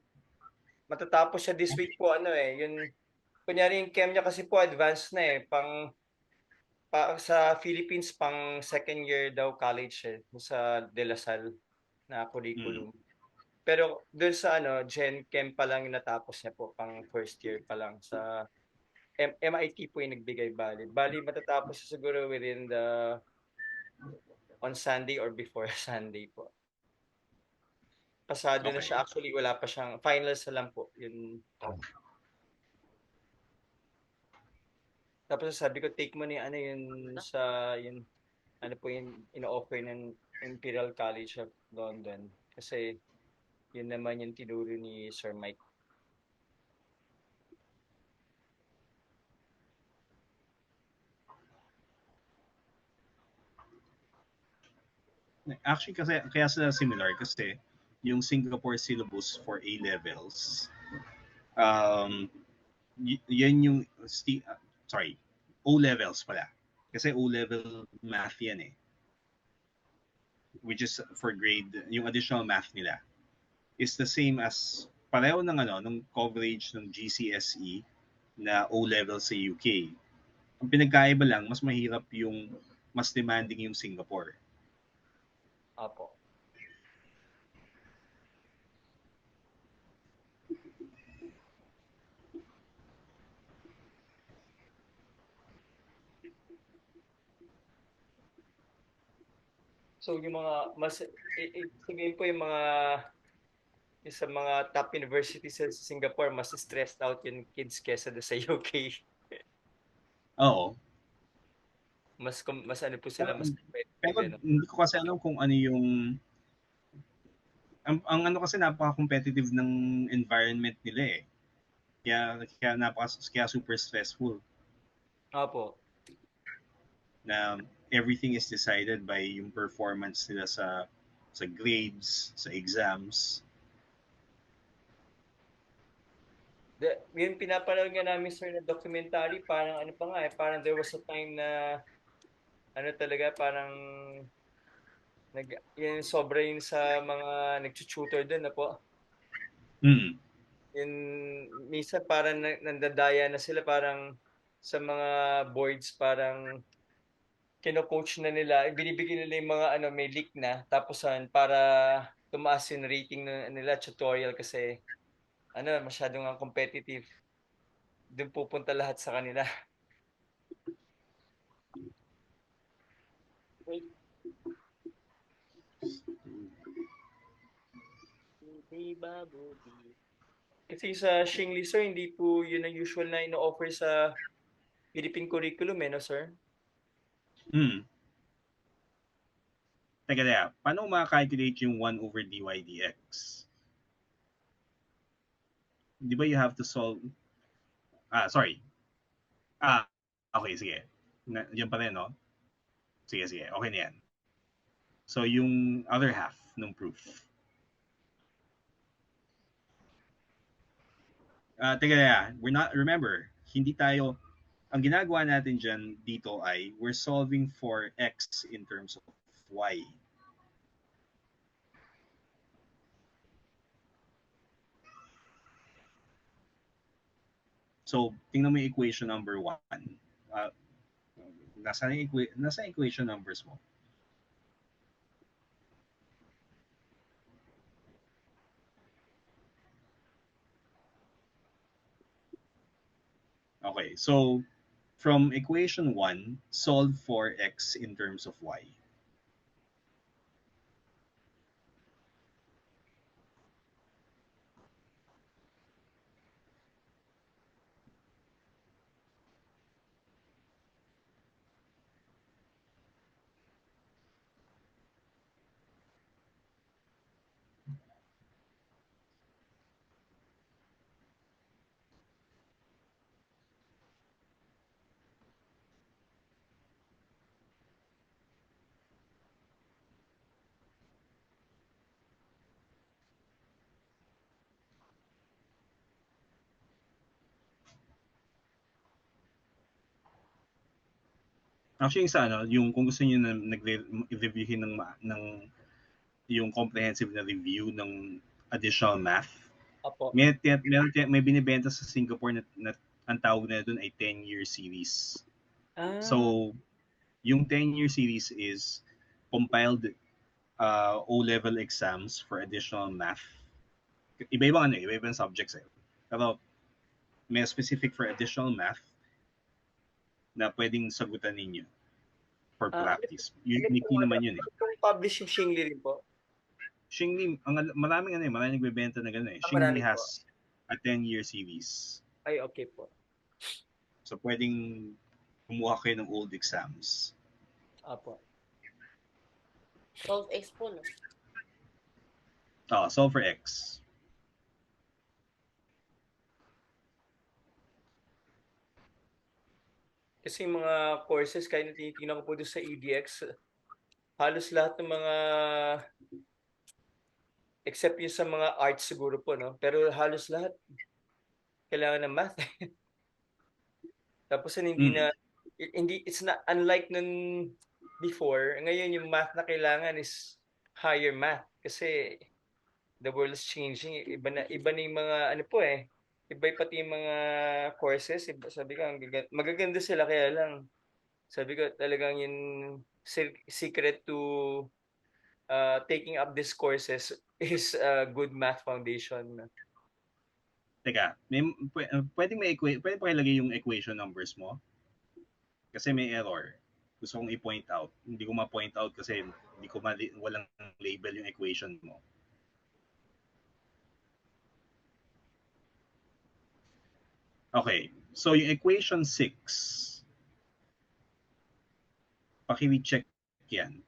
matatapos siya this week po yung kunyari yung chem niya kasi po advanced na sa Philippines pang second year daw college sa De La Salle na curriculum. Pero doon sa Gen Chem pa lang yung natapos niya po, pang first year pa lang sa MIT po yung nagbigay bali. Bali matatapos siguro within on Sunday or before Sunday po. Pasado na siya. Actually, wala pa siyang finals na lang po. Yun. Tapos sabi ko, take mo na yung ano yun yun, ano po yung ino-offer ng Imperial College of London. Kasi yun naman yung tinuro ni Sir Mike. Actually, kasi kaya sila similar kasi yung Singapore syllabus for A levels, yan yung sorry, O levels pala. Kasi O level math yan eh. Which is for grade, yung additional math nila is the same as pareho ng ng coverage ng GCSE na O level sa UK. Ang pinagkaiba lang, mas mahirap yung mas demanding yung Singapore. Apo. So yung mga sabihin po yung sa mga top universities sa Singapore, mas stressed out yung kids kesa sa UK. Oo. Mas ano po sila, mas competitive. Pero hindi ko kasi alam kung ano yung ang ano kasi napaka-competitive ng environment nila eh. Kaya super stressful. Opo. Na everything is decided by yung performance nila sa grades, sa exams. Yung pinapanood nga namin, sir, na documentary, parang ano pa nga parang there was a time na ano talaga, parang yung sobra yun sa mga nag-tutor doon na po. Mm. Yung minsan parang nandadaya na sila, parang sa mga boards, parang kino-coach na nila, binibigyan nila yung mga may leak na, tapos para tumaas yung rating nila tutorial kasi masyadong ang competitive. Doon pupunta lahat sa kanila. Kasi sa Shingli, sir, hindi po yun ang usual na ino-offer sa Philippine curriculum, no, sir? Mm. Teka, paano ma-calculate yung 1 over dy dx? Di ba you have to solve... sorry. Okay, sige. Yan pa rin, no? Sige. Okay na yan. So, yung other half ng proof. Remember, hindi tayo, ang ginagawa natin dyan dito ay, we're solving for x in terms of y. So, tingnan mo yung equation number 1. Nasa equation numbers mo? Okay, so from equation 1, solve for x in terms of y. Actually, yung kung gusto niyo na nag-reviewin ng yung comprehensive na review ng additional math, Apo. may binibenta sa Singapore na ang tawag na doon ay 10-year series. So, yung 10-year series is compiled O-level exams for additional math. Iba-ibang subjects eh. Pero may specific for additional math na pwedeng sagutan ninyo for practice. Ano Uniquely po, naman yun eh. kung publish yung Xingli rin po? Xingli, maraming nagbebenta na gano'n eh. Xingli Marami po. has a 10-year series. Ay, okay po. So, pwedeng kumuha kayo ng old exams. Apo. Solve X po, no? Solve for X. Kasi yung mga courses, kaya tinitingnan ko po doon sa EDX, halos lahat ng mga, except yung sa mga arts siguro po, no? Pero halos lahat, kailangan ng math. Tapos hindi it's not, unlike nun before, ngayon yung math na kailangan is higher math. Kasi the world is changing. Iba na yung mga, ano po eh, iba pati yung mga courses. Sabi ko, magaganda sila, kaya lang, sabi ko talagang yung secret to taking up these courses is a good math foundation. Teka, pwede pa ilagay yung equation numbers mo? Kasi may error. Gusto kong i-point out. Hindi ko ma-point out kasi walang label yung equation mo. Okay, so yung equation 6, paki-check yan.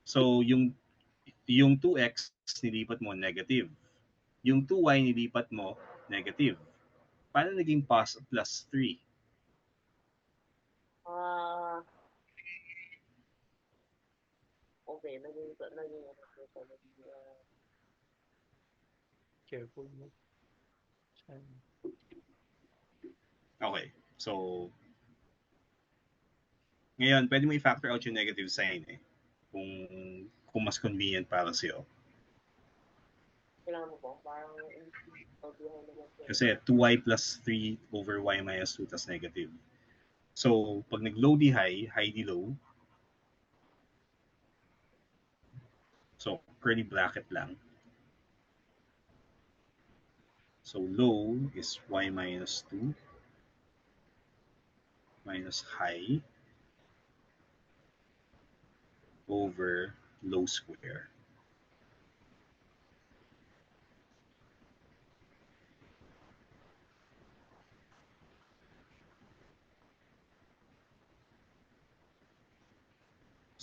So yung 2x nilipat mo negative. Yung 2y nilipat mo negative. Paano naging plus 3? Okay, Careful mo. Okay, so ngayon, pwede mo i-factor out yung negative sign eh. Kung mas convenient para sa'yo. Kailangan mo po, parang kasi 2y plus 3 over y minus 2 tas negative. So, pag nag-low di high, high di low. So, curly bracket lang. So, low is y minus 2 minus high over low square.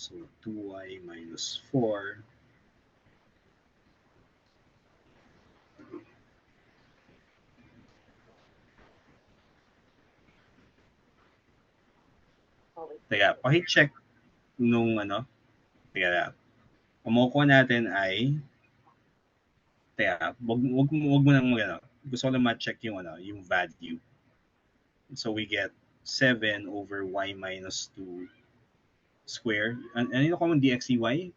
So 2y minus 4 Teka, paki-check nung Teka, ang makukuha natin ay wag mo nang gusto ko lang ma-check yung yung value. So we get 7 over y minus 2 square. Ano yung common dx dy?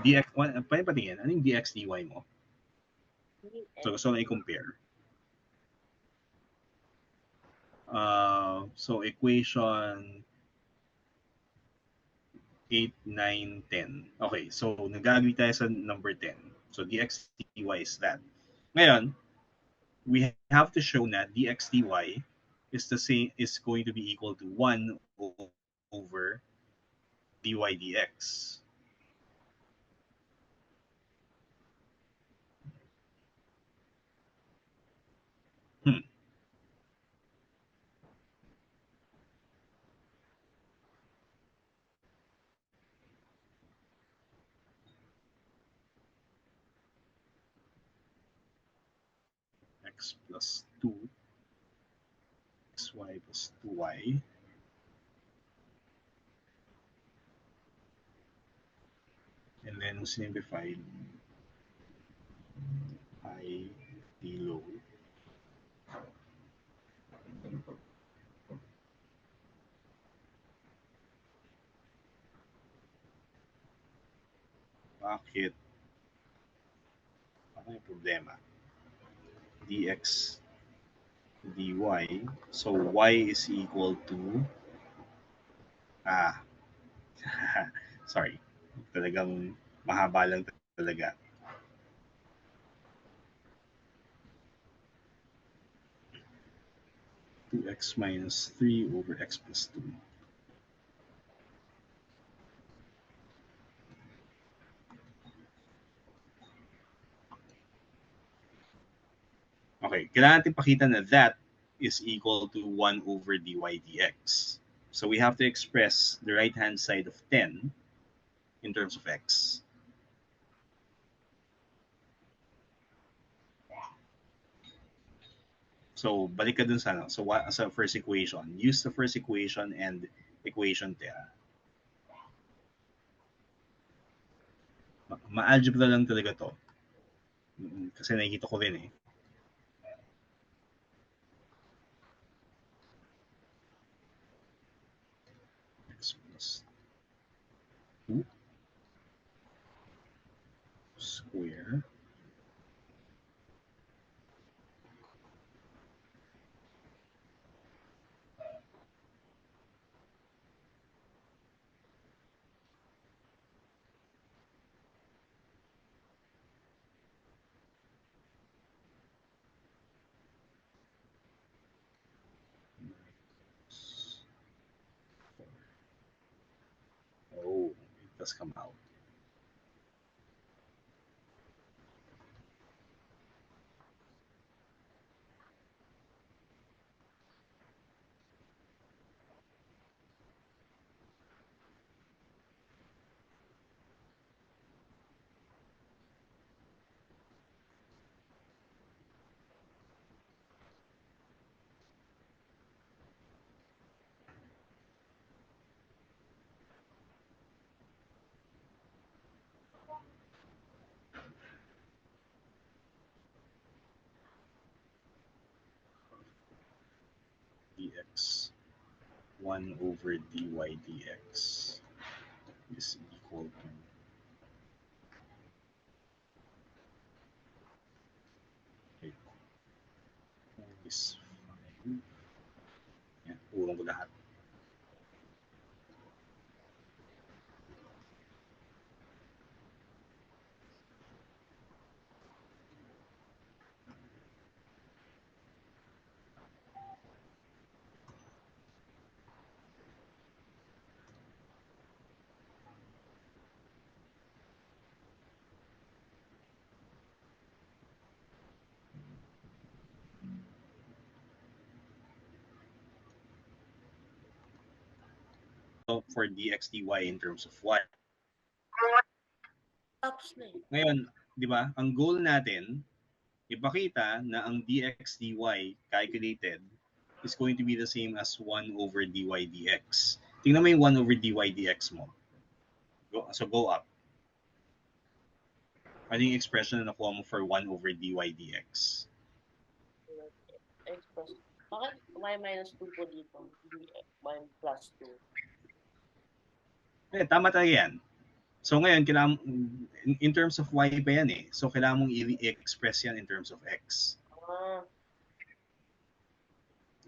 Dx, pwede patingin. Ano yung dx dy mo? So gusto ko lang i-compare. So equation 8, 9, 10. Okay, so nag-agree tayo sa number 10. So dx dy is that. Ngayon, we have to show na dx dy is going to be equal to 1 over dy dx. X plus 2, xy plus 2y. And then simplified, high, d low. Bakit? Ano yung problema? Dx dy. So y is equal to sorry. Talagang mahaba lang talaga. 2x minus 3 over x plus 2. Okay, kailangan natin pakita na that is equal to 1 over dy dx. So we have to express the right-hand side of 10 in terms of x. So balik ka dun sa, sa first equation. Use the first equation and equation 10. Ma-algebra lang talaga to. Kasi nakikita ko rin eh. X plus 2 square oh, it does come out. Dx 1 over dy dx is equal to is 5. Yan, ulong ko lahat. So for dx dy in terms of y. Tapos na eh. Ngayon, di ba, ang goal natin, ipakita na ang dx dy calculated is going to be the same as 1 over dy dx. Tingnan mo yung 1 over dy dx mo. So go up. Ano yung expression na nakuha mo for 1 over dy dx? Express. Bakit y minus 2 po dito? Hindi y plus 2. Eh, tama talaga yan. So ngayon, kailangan, in terms of y pa yan eh. So kailangan mong i-express yan in terms of x. Ah,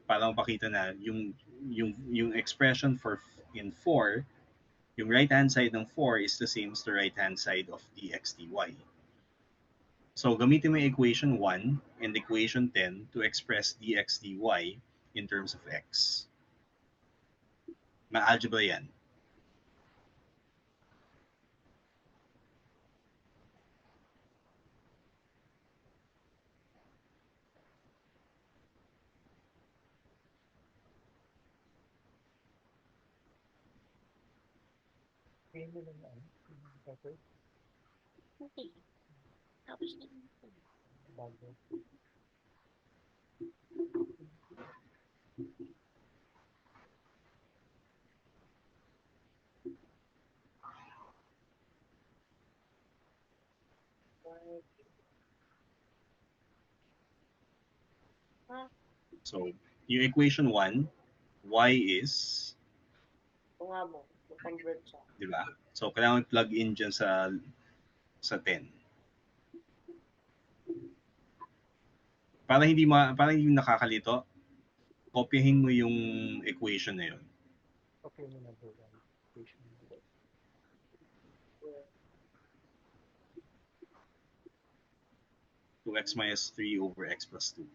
Para mapakita na yung expression for in 4, yung right-hand side ng 4 is the same as the right-hand side of dx dy. So gamitin mo yung equation 1 and equation 10 to express dx dy in terms of x. Ma-algebra yan. hindi. Tapos na yun. So yung equation 1, y is, Ito nga mo. Convert siya. di ba? So kailangan plug in dyan sa 10. Para hindi nakakalito, kopyahin mo yung equation na yun. Okay mo na po. Equation. 2x minus 3 over x plus 2.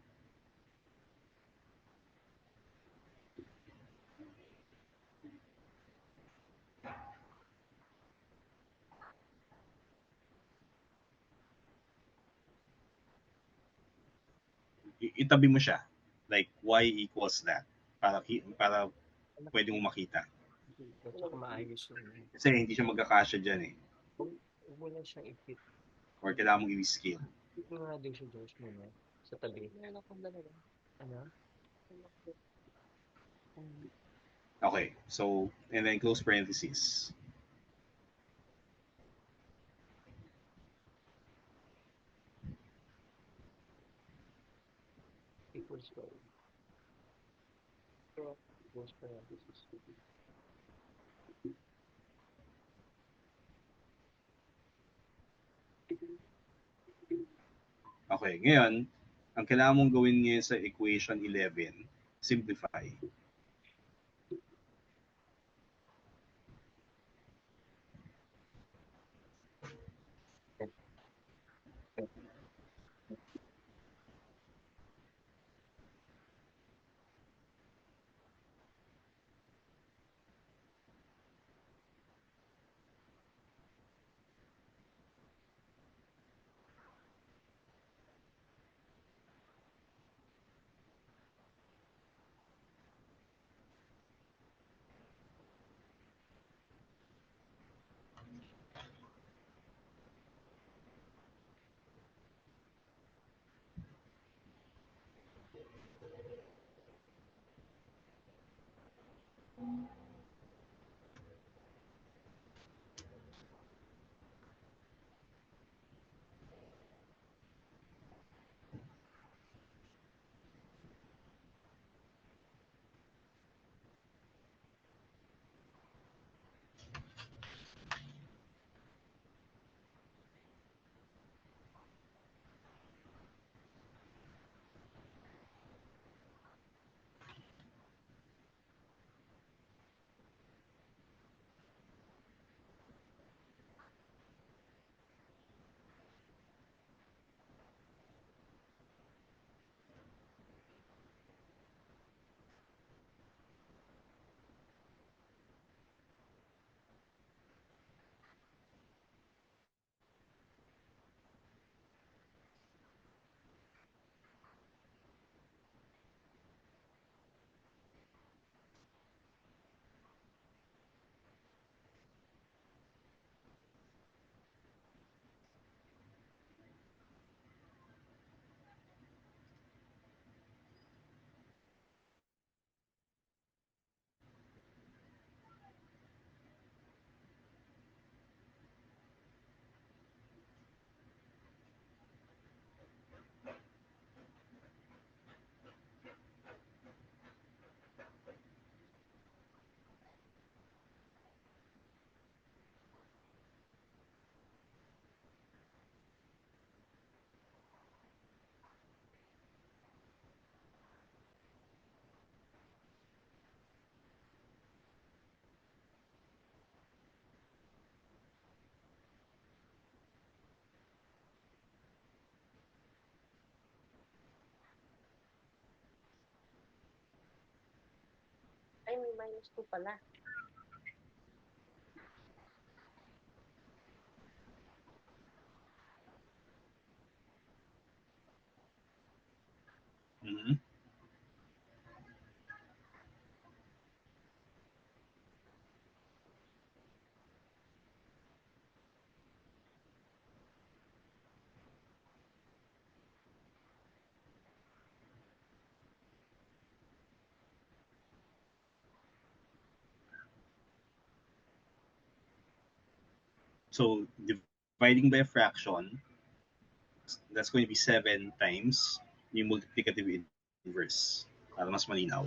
itabi mo siya. Like, y equals that. Para pwede mo makita. At saka maayos yun. Kasi hindi siya magkakasya dyan eh. Huwag mo lang siyang i-fit. Or kailangan mong i-scale. Fit mo nga din siya, Josh, muna. Sa tabi. Meron akong dalawa. Ano? Okay, so, and then close parentheses. Equals to. Close parenthesis. Okay, ngayon, ang kailangan mong gawin ngayon sa equation 11, simplify. Ay, may minus 2 pala. Mhm. So, dividing by a fraction, that's going to be 7 times yung multiplicative inverse para mas malinaw.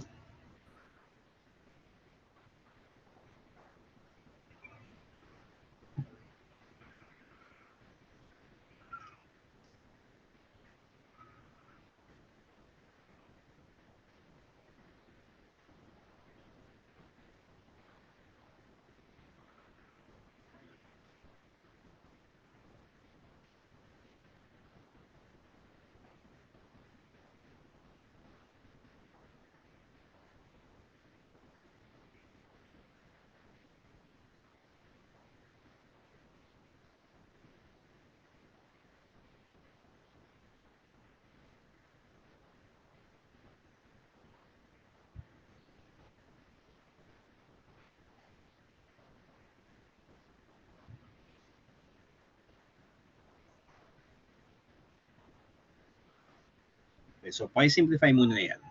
Okay, so pakisimplify muna na yan.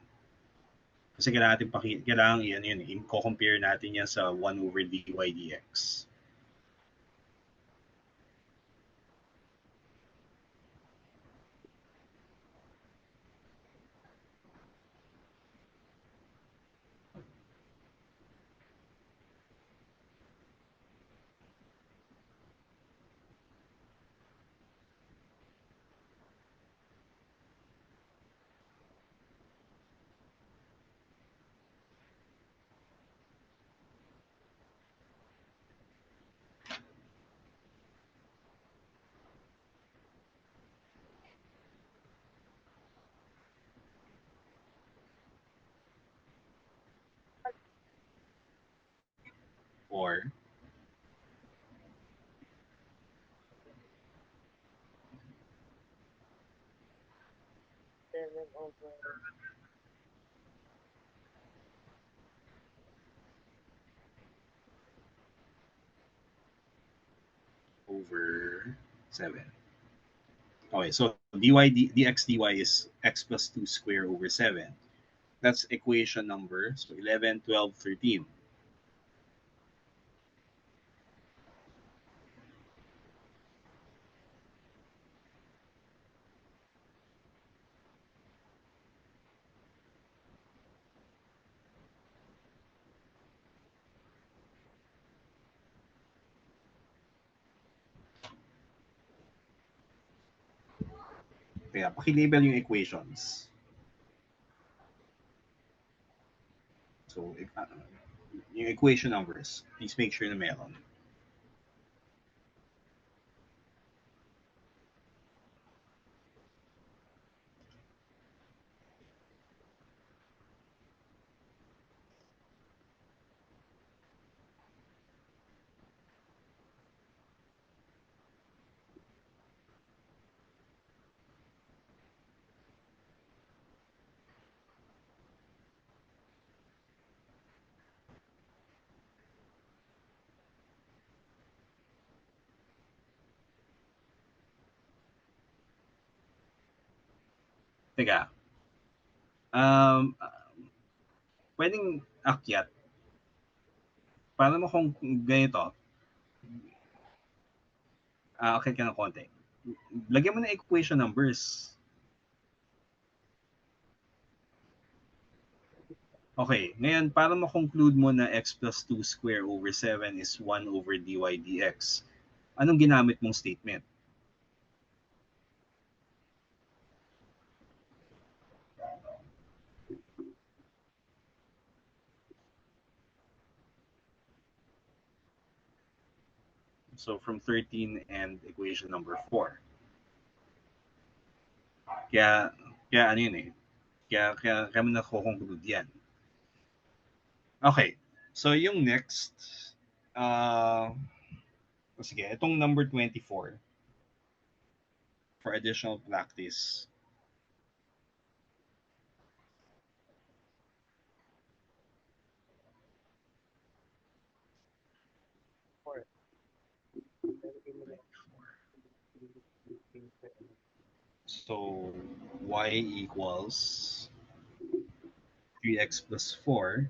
Kasi kailangan yan yun. I-compare natin yan sa 1 over dy dx. Or 7 over over 7. Okay, so dx dy is x plus 2 square over 7. That's equation number, so 11, 12, 13. Kaya pakilabel yung equations. So, yung equation numbers, please make sure na meron. Teka, pwedeng akyat. Para mo kung ganito, okay ka ng konti. Lagyan mo na equation numbers. Okay, ngayon para ma-conclude mo na x plus 2 square over 7 is 1 over dy dx, anong ginamit mong statement? So from 13 and equation number 4. Kaya ano yun eh. Kaya mo na-conclude yan. Okay, so yung next, sige, itong number 24, for additional practice. So y equals 3x plus 4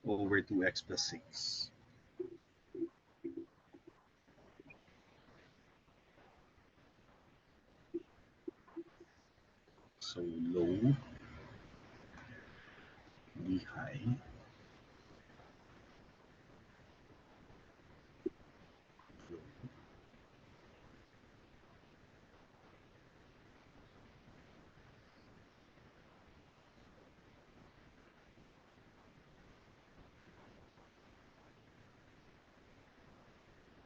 over 2x plus 6. So low, be high.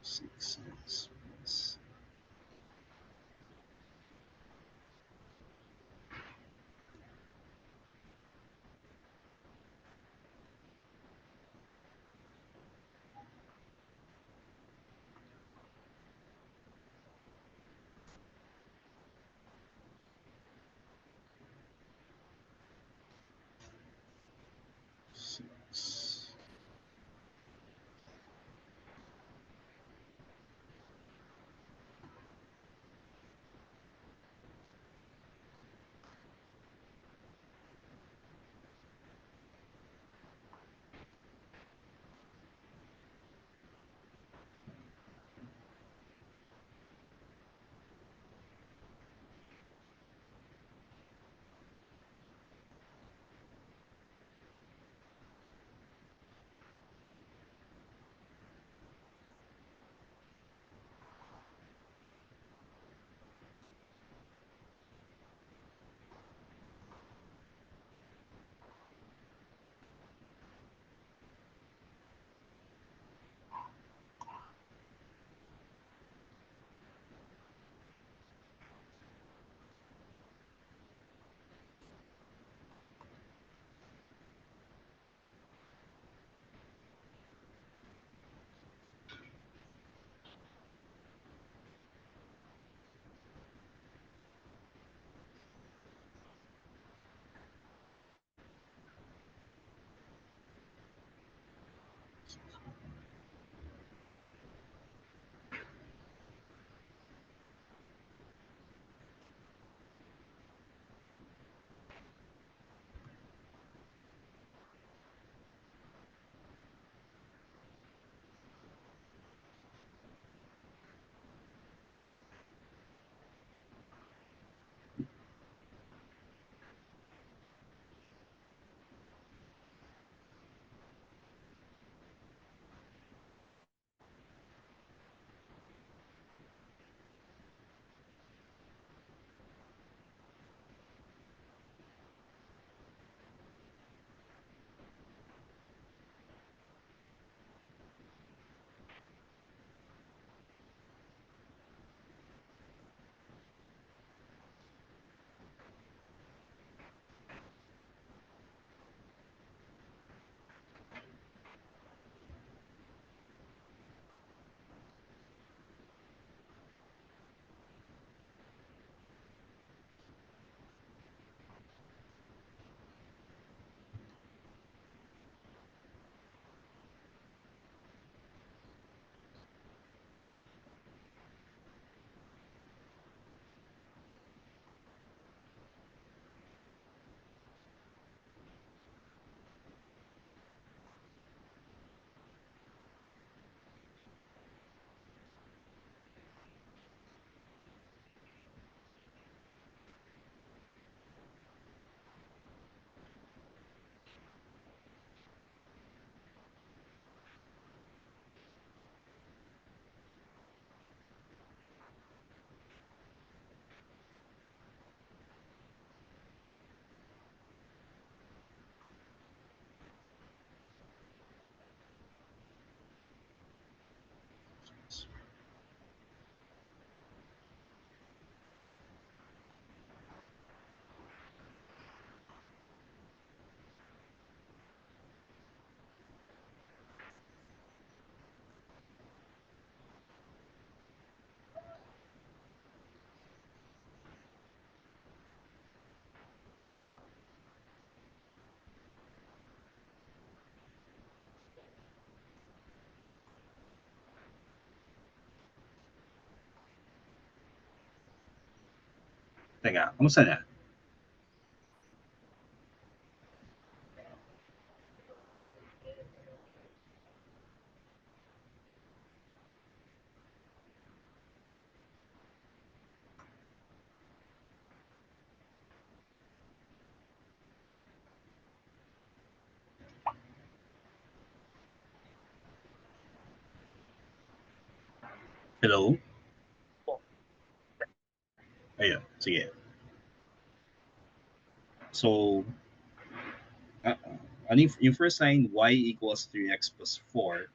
Six plus six. Teka, kamusta na? Hello? Ayun, sige. So, ano yung first line, y equals 3x plus 4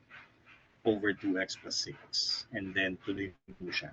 over 2x plus 6. And then, tuloy mo siya.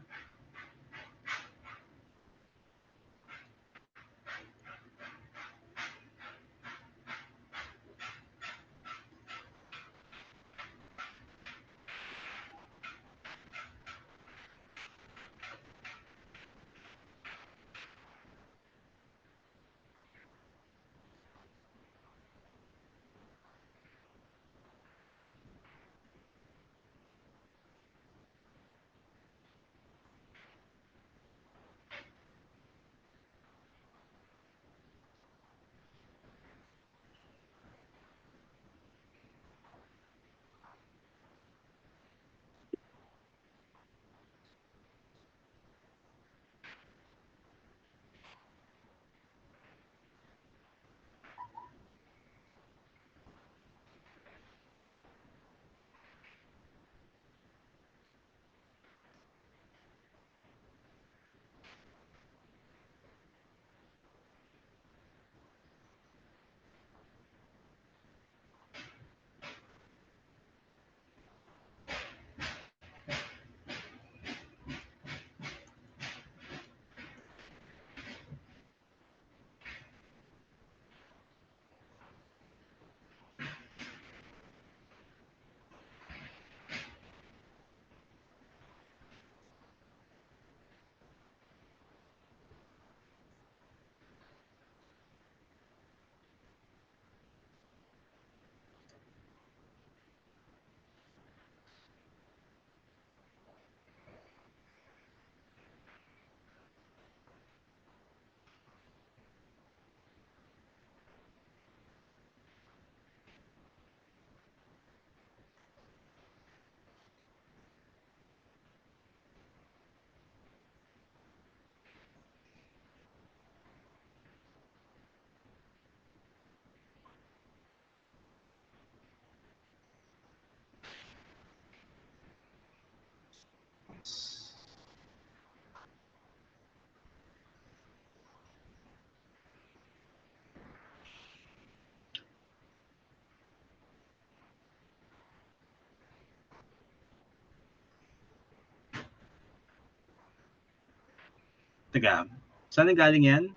Teka, saan galing yan?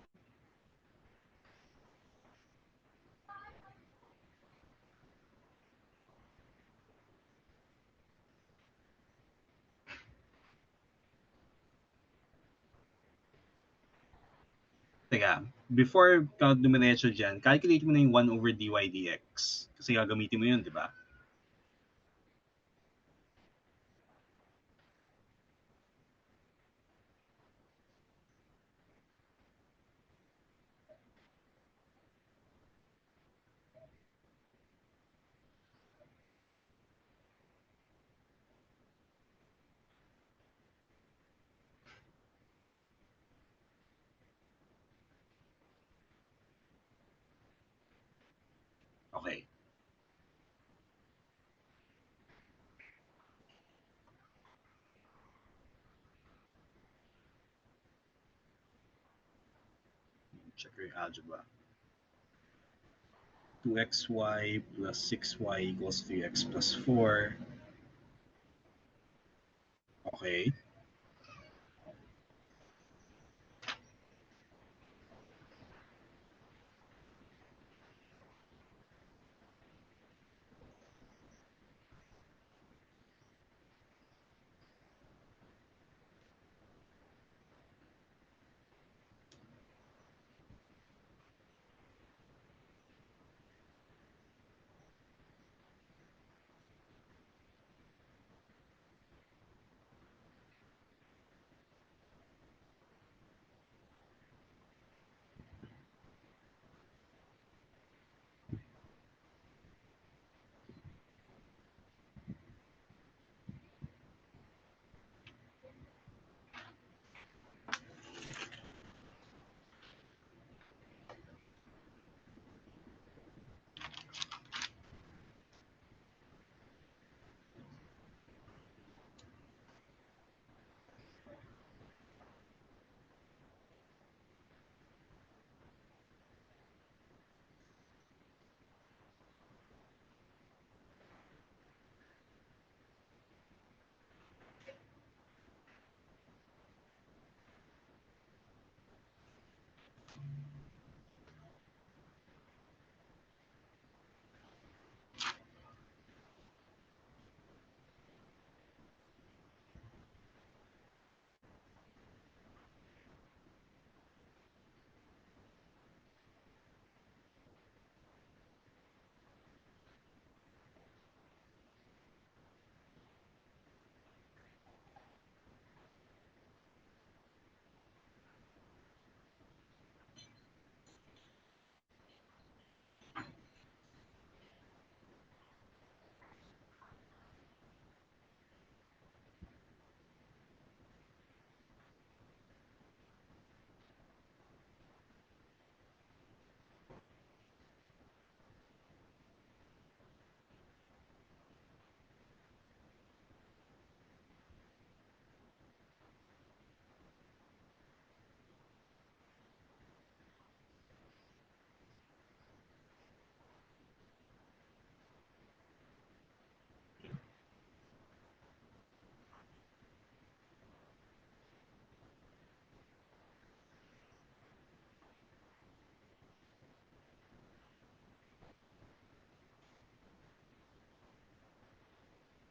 Teka, before ka dumiretso dyan, calculate mo na yung 1 over dy dx. Kasi gagamitin mo yun, di ba? Okay. Check your algebra. 2xy plus 6y equals 3x plus 4. Okay.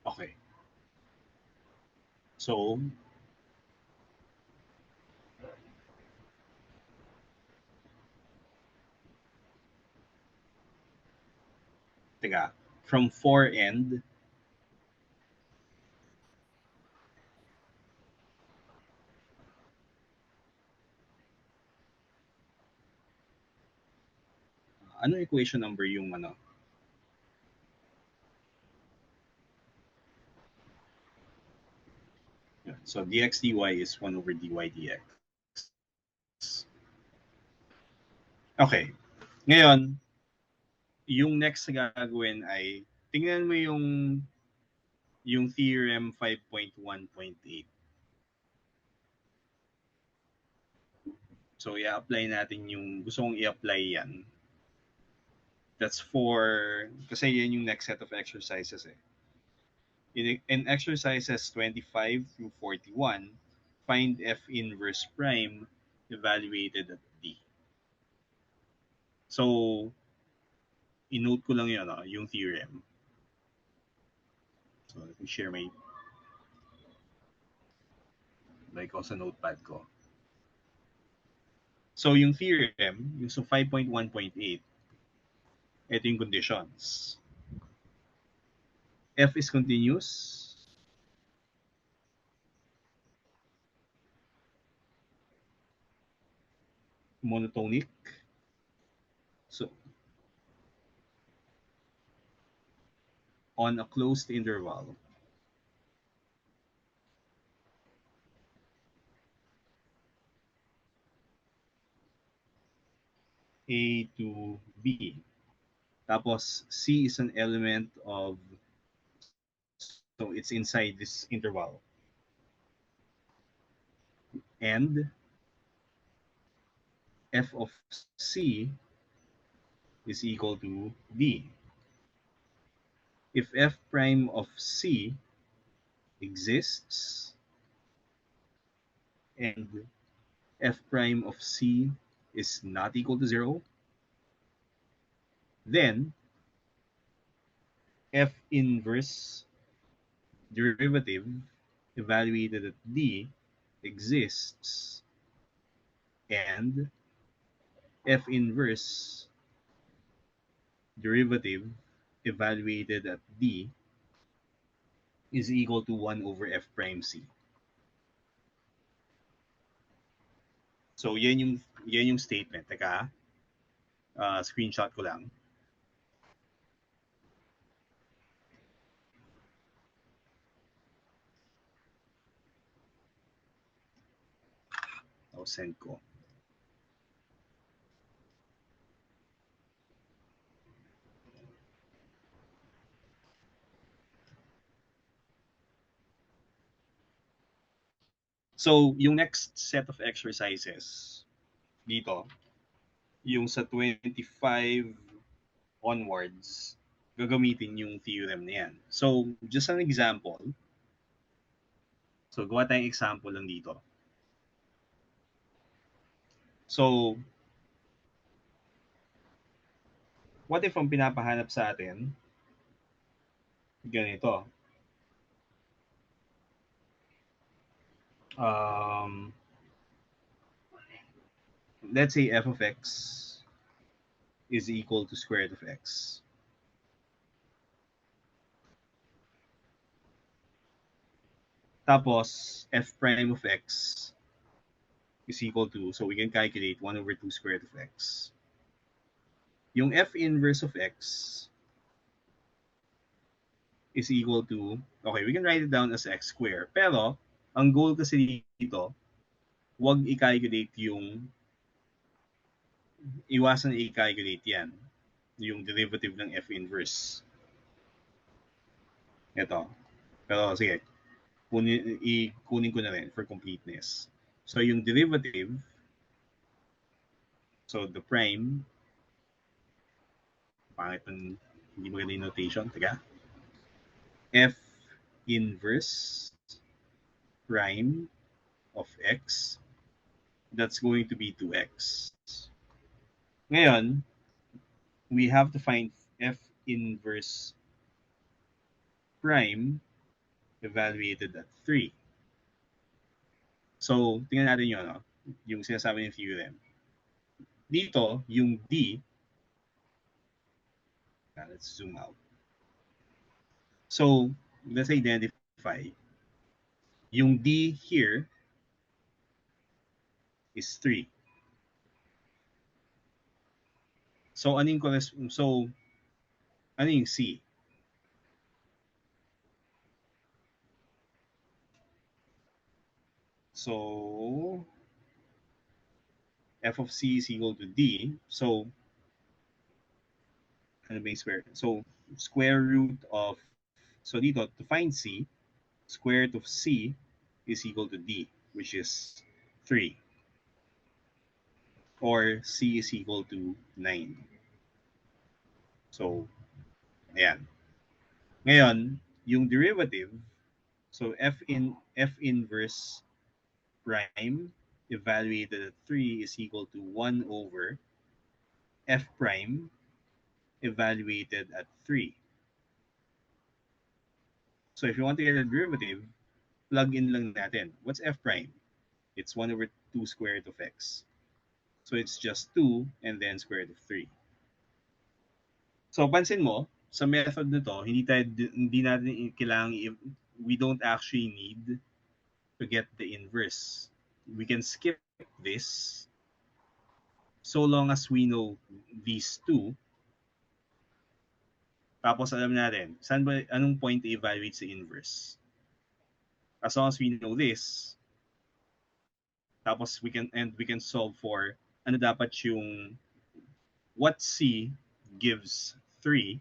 Okay. So, teka, from 4 end, ano equation number yung ano? So, dx dy is 1 over dy dx. Okay. Ngayon, yung next na gagawin ay, tingnan mo yung theorem 5.1.8. So, i-apply natin yung gusto kong i-apply yan. That's for, kasi yan yung next set of exercises eh. In exercises 25 through 41, find f inverse prime evaluated at D. So, i-note ko lang yun, yung theorem. So, let me share my like ko sa notepad ko. So, yung theorem, yung sa 5.1.8, ito yung conditions. F is continuous. Monotonic. So, on a closed interval. A to B. Tapos, C is an element of, so it's inside this interval. And f of C is equal to D. If f prime of C exists and f prime of C is not equal to 0, then f inverse derivative evaluated at D exists and f inverse derivative evaluated at D is equal to 1 over f prime C. So, yan yung statement. Teka, screenshot ko lang. I'll send ko. So, yung next set of exercises dito, yung sa 25 onwards, gagamitin yung theorem na yan. So, just an example. So, gawa tayong example lang dito. So, what if ang pinapahanap sa atin, ganito. Let's say f of x is equal to square root of x. Tapos, f prime of x is equal to, so we can calculate 1 over 2 square root of x. Yung f inverse of x is equal to, okay, we can write it down as x squared. Pero, ang goal kasi dito, wag i-calculate yung, iwasan i-calculate yan, yung derivative ng f inverse. Ito. Pero sige, kunin ko na rin for completeness. So yung derivative, so the prime, pangit ng, hindi maganda yung notation, taga, f inverse prime of x, that's going to be 2x. Ngayon, we have to find f inverse prime evaluated at 3. So, tingnan natin yun, no? Yung sinasabi ng theorem. Dito, yung d, let's zoom out. So, let's identify. Yung d here is 3. So, ano yung c? So, f of c is equal to d. So, ano ba yung square? So, square root of, so dito, to find c, square root of c is equal to d, which is 3. Or c is equal to 9. So, ayan. Ngayon, yung derivative, so f inverse prime evaluated at 3 is equal to 1 over f prime evaluated at 3. So if you want to get a derivative, plug in lang natin. What's f prime? It's 1 over 2 square root of x. So it's just 2 and then square root of 3. So pansin mo, sa method na to, hindi natin kailangan, we don't actually need to get the inverse. We can skip this so long as we know these two. Tapos alam natin, anong point i-evaluate sa inverse. As long as we know this, tapos we can solve for ano dapat yung what c gives 3,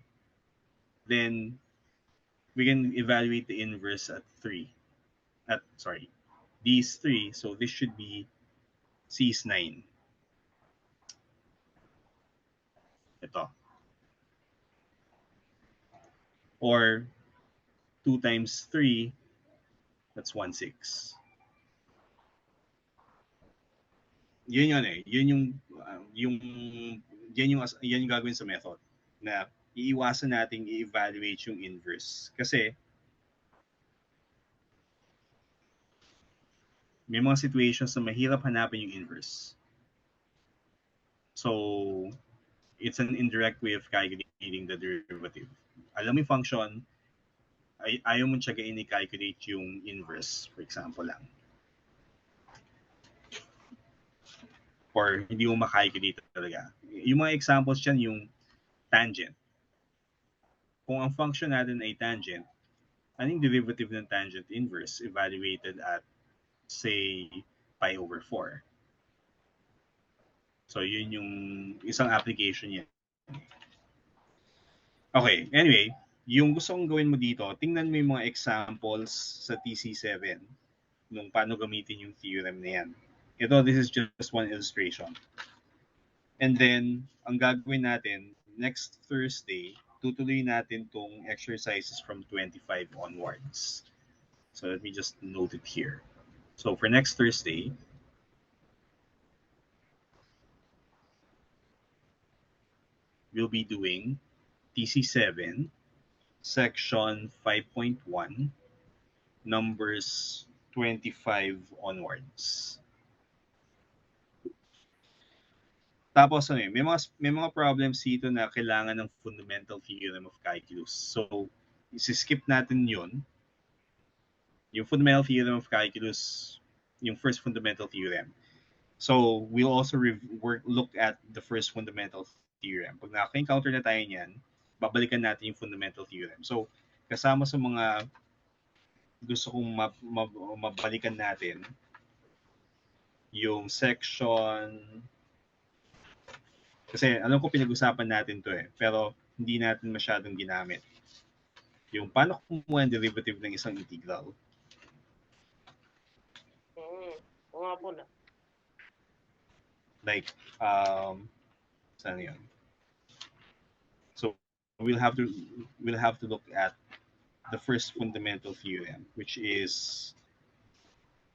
then we can evaluate the inverse at 3. These 3, so this should be c is 9. Ito. Or 2 times 3, that's 1/6. Yun yun eh. Yun yung gagawin sa method na iiwasan nating i-evaluate yung inverse. Kasi may mga situations na mahirap hanapin yung inverse. So, it's an indirect way of calculating the derivative. Alam mo yung function, ayaw mong tiyagain i-calculate yung inverse, for example lang. Or hindi mo makalculate talaga. Yung mga examples dyan, yung tangent. Kung ang function natin ay tangent, anong derivative ng tangent inverse evaluated at, say, pi over 4? So, yun yung isang application yan. Okay, anyway, yung gusto kong gawin mo dito, tingnan mo yung mga examples sa TC7 nung paano gamitin yung theorem na yan. Ito, this is just one illustration. And then, ang gagawin natin, next Thursday, tutuloy natin tong exercises from 25 onwards. So let me just note it here. So for next Thursday, we'll be doing TC7, section 5.1, numbers 25 onwards. Tapos ano may mga problems dito na kailangan ng fundamental theorem of calculus. So, isi-skip natin yun. Yung fundamental theorem of calculus, yung first fundamental theorem. So, we'll also look at the first fundamental theorem. Pag nakaka-encounter na tayo niyan, babalikan natin yung fundamental theorem. So, kasama sa mga gusto kong mabalikan natin, yung section, kasi alam ko pinag-usapan natin to pero hindi natin masyadong ginamit. Yung paano kumuha ang derivative ng isang integral. Oo nga po na. Like, saan yun? So, we'll have to look at the first fundamental theorem, which is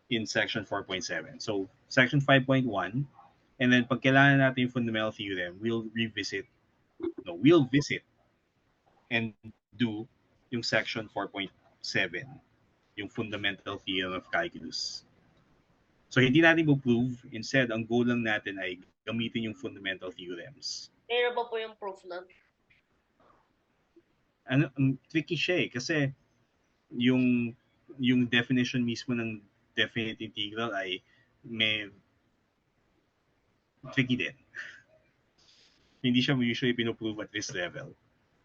in section 4.7. So, section 5.1, and then pag kailangan natin yung fundamental theorem, we'll visit and do yung section 4.7, yung fundamental theorem of calculus. So, hindi natin prove. Instead, ang goal lang natin ay gamitin yung fundamental theorems. Kaya ba po yung proof nun? Tricky siya kasi yung definition mismo ng definite integral ay may tricky din. Hindi siya usually pinoprove at this level.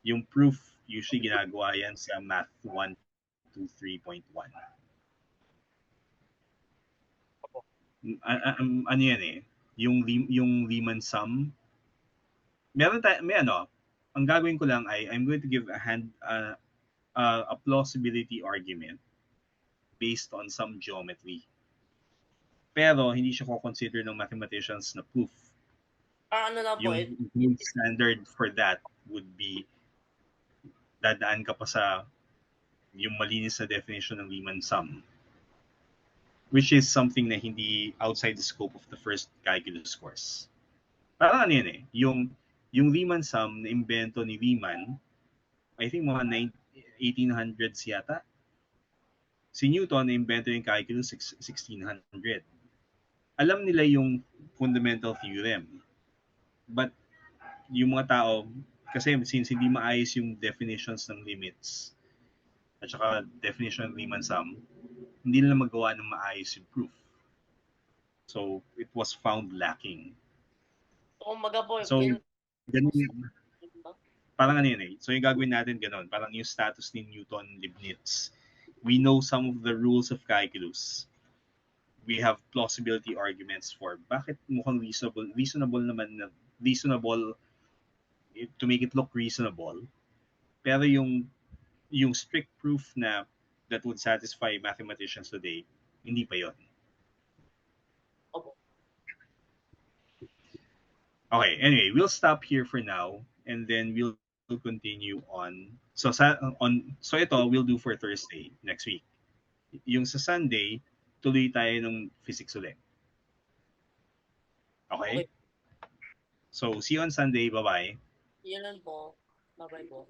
Yung proof, usually ginagawa yan sa Math 123.1. Ano yan yung Riemann sum. Ang gagawin ko lang ay I'm going to give a plausibility argument based on some geometry. Pero hindi siya ko-consider ng mathematicians na proof. Ano na po yung standard for that would be dadaan ka pa sa yung malinis na definition ng Riemann sum, which is something na hindi outside the scope of the first calculus course. Parang ano yun yung Riemann sum na imbento ni Riemann, I think mga 1800s yata. Si Newton na imbento yung calculus 1600. Alam nila yung fundamental theorem. But yung mga tao, kasi since hindi maayos yung definitions ng limits at saka definition ng Riemann sum, hindi nila magawa ng maayos yung proof. So, it was found lacking. Kumbaga po, so, ganun, parang ano yun So, yung gagawin natin ganun. Parang yung status ni Newton, Leibniz. We know some of the rules of calculus. We have plausibility arguments for bakit mukhang reasonable to make it look reasonable. Pero yung strict proof na that would satisfy mathematicians today, hindi pa yon. Okay, anyway, we'll stop here for now and then we'll continue on. So ito we'll do for Thursday next week. Yung sa Sunday, tuloy tayo ng physics ulit. Okay? So, see you on Sunday. Bye-bye. Yan lang po. Bye-bye po.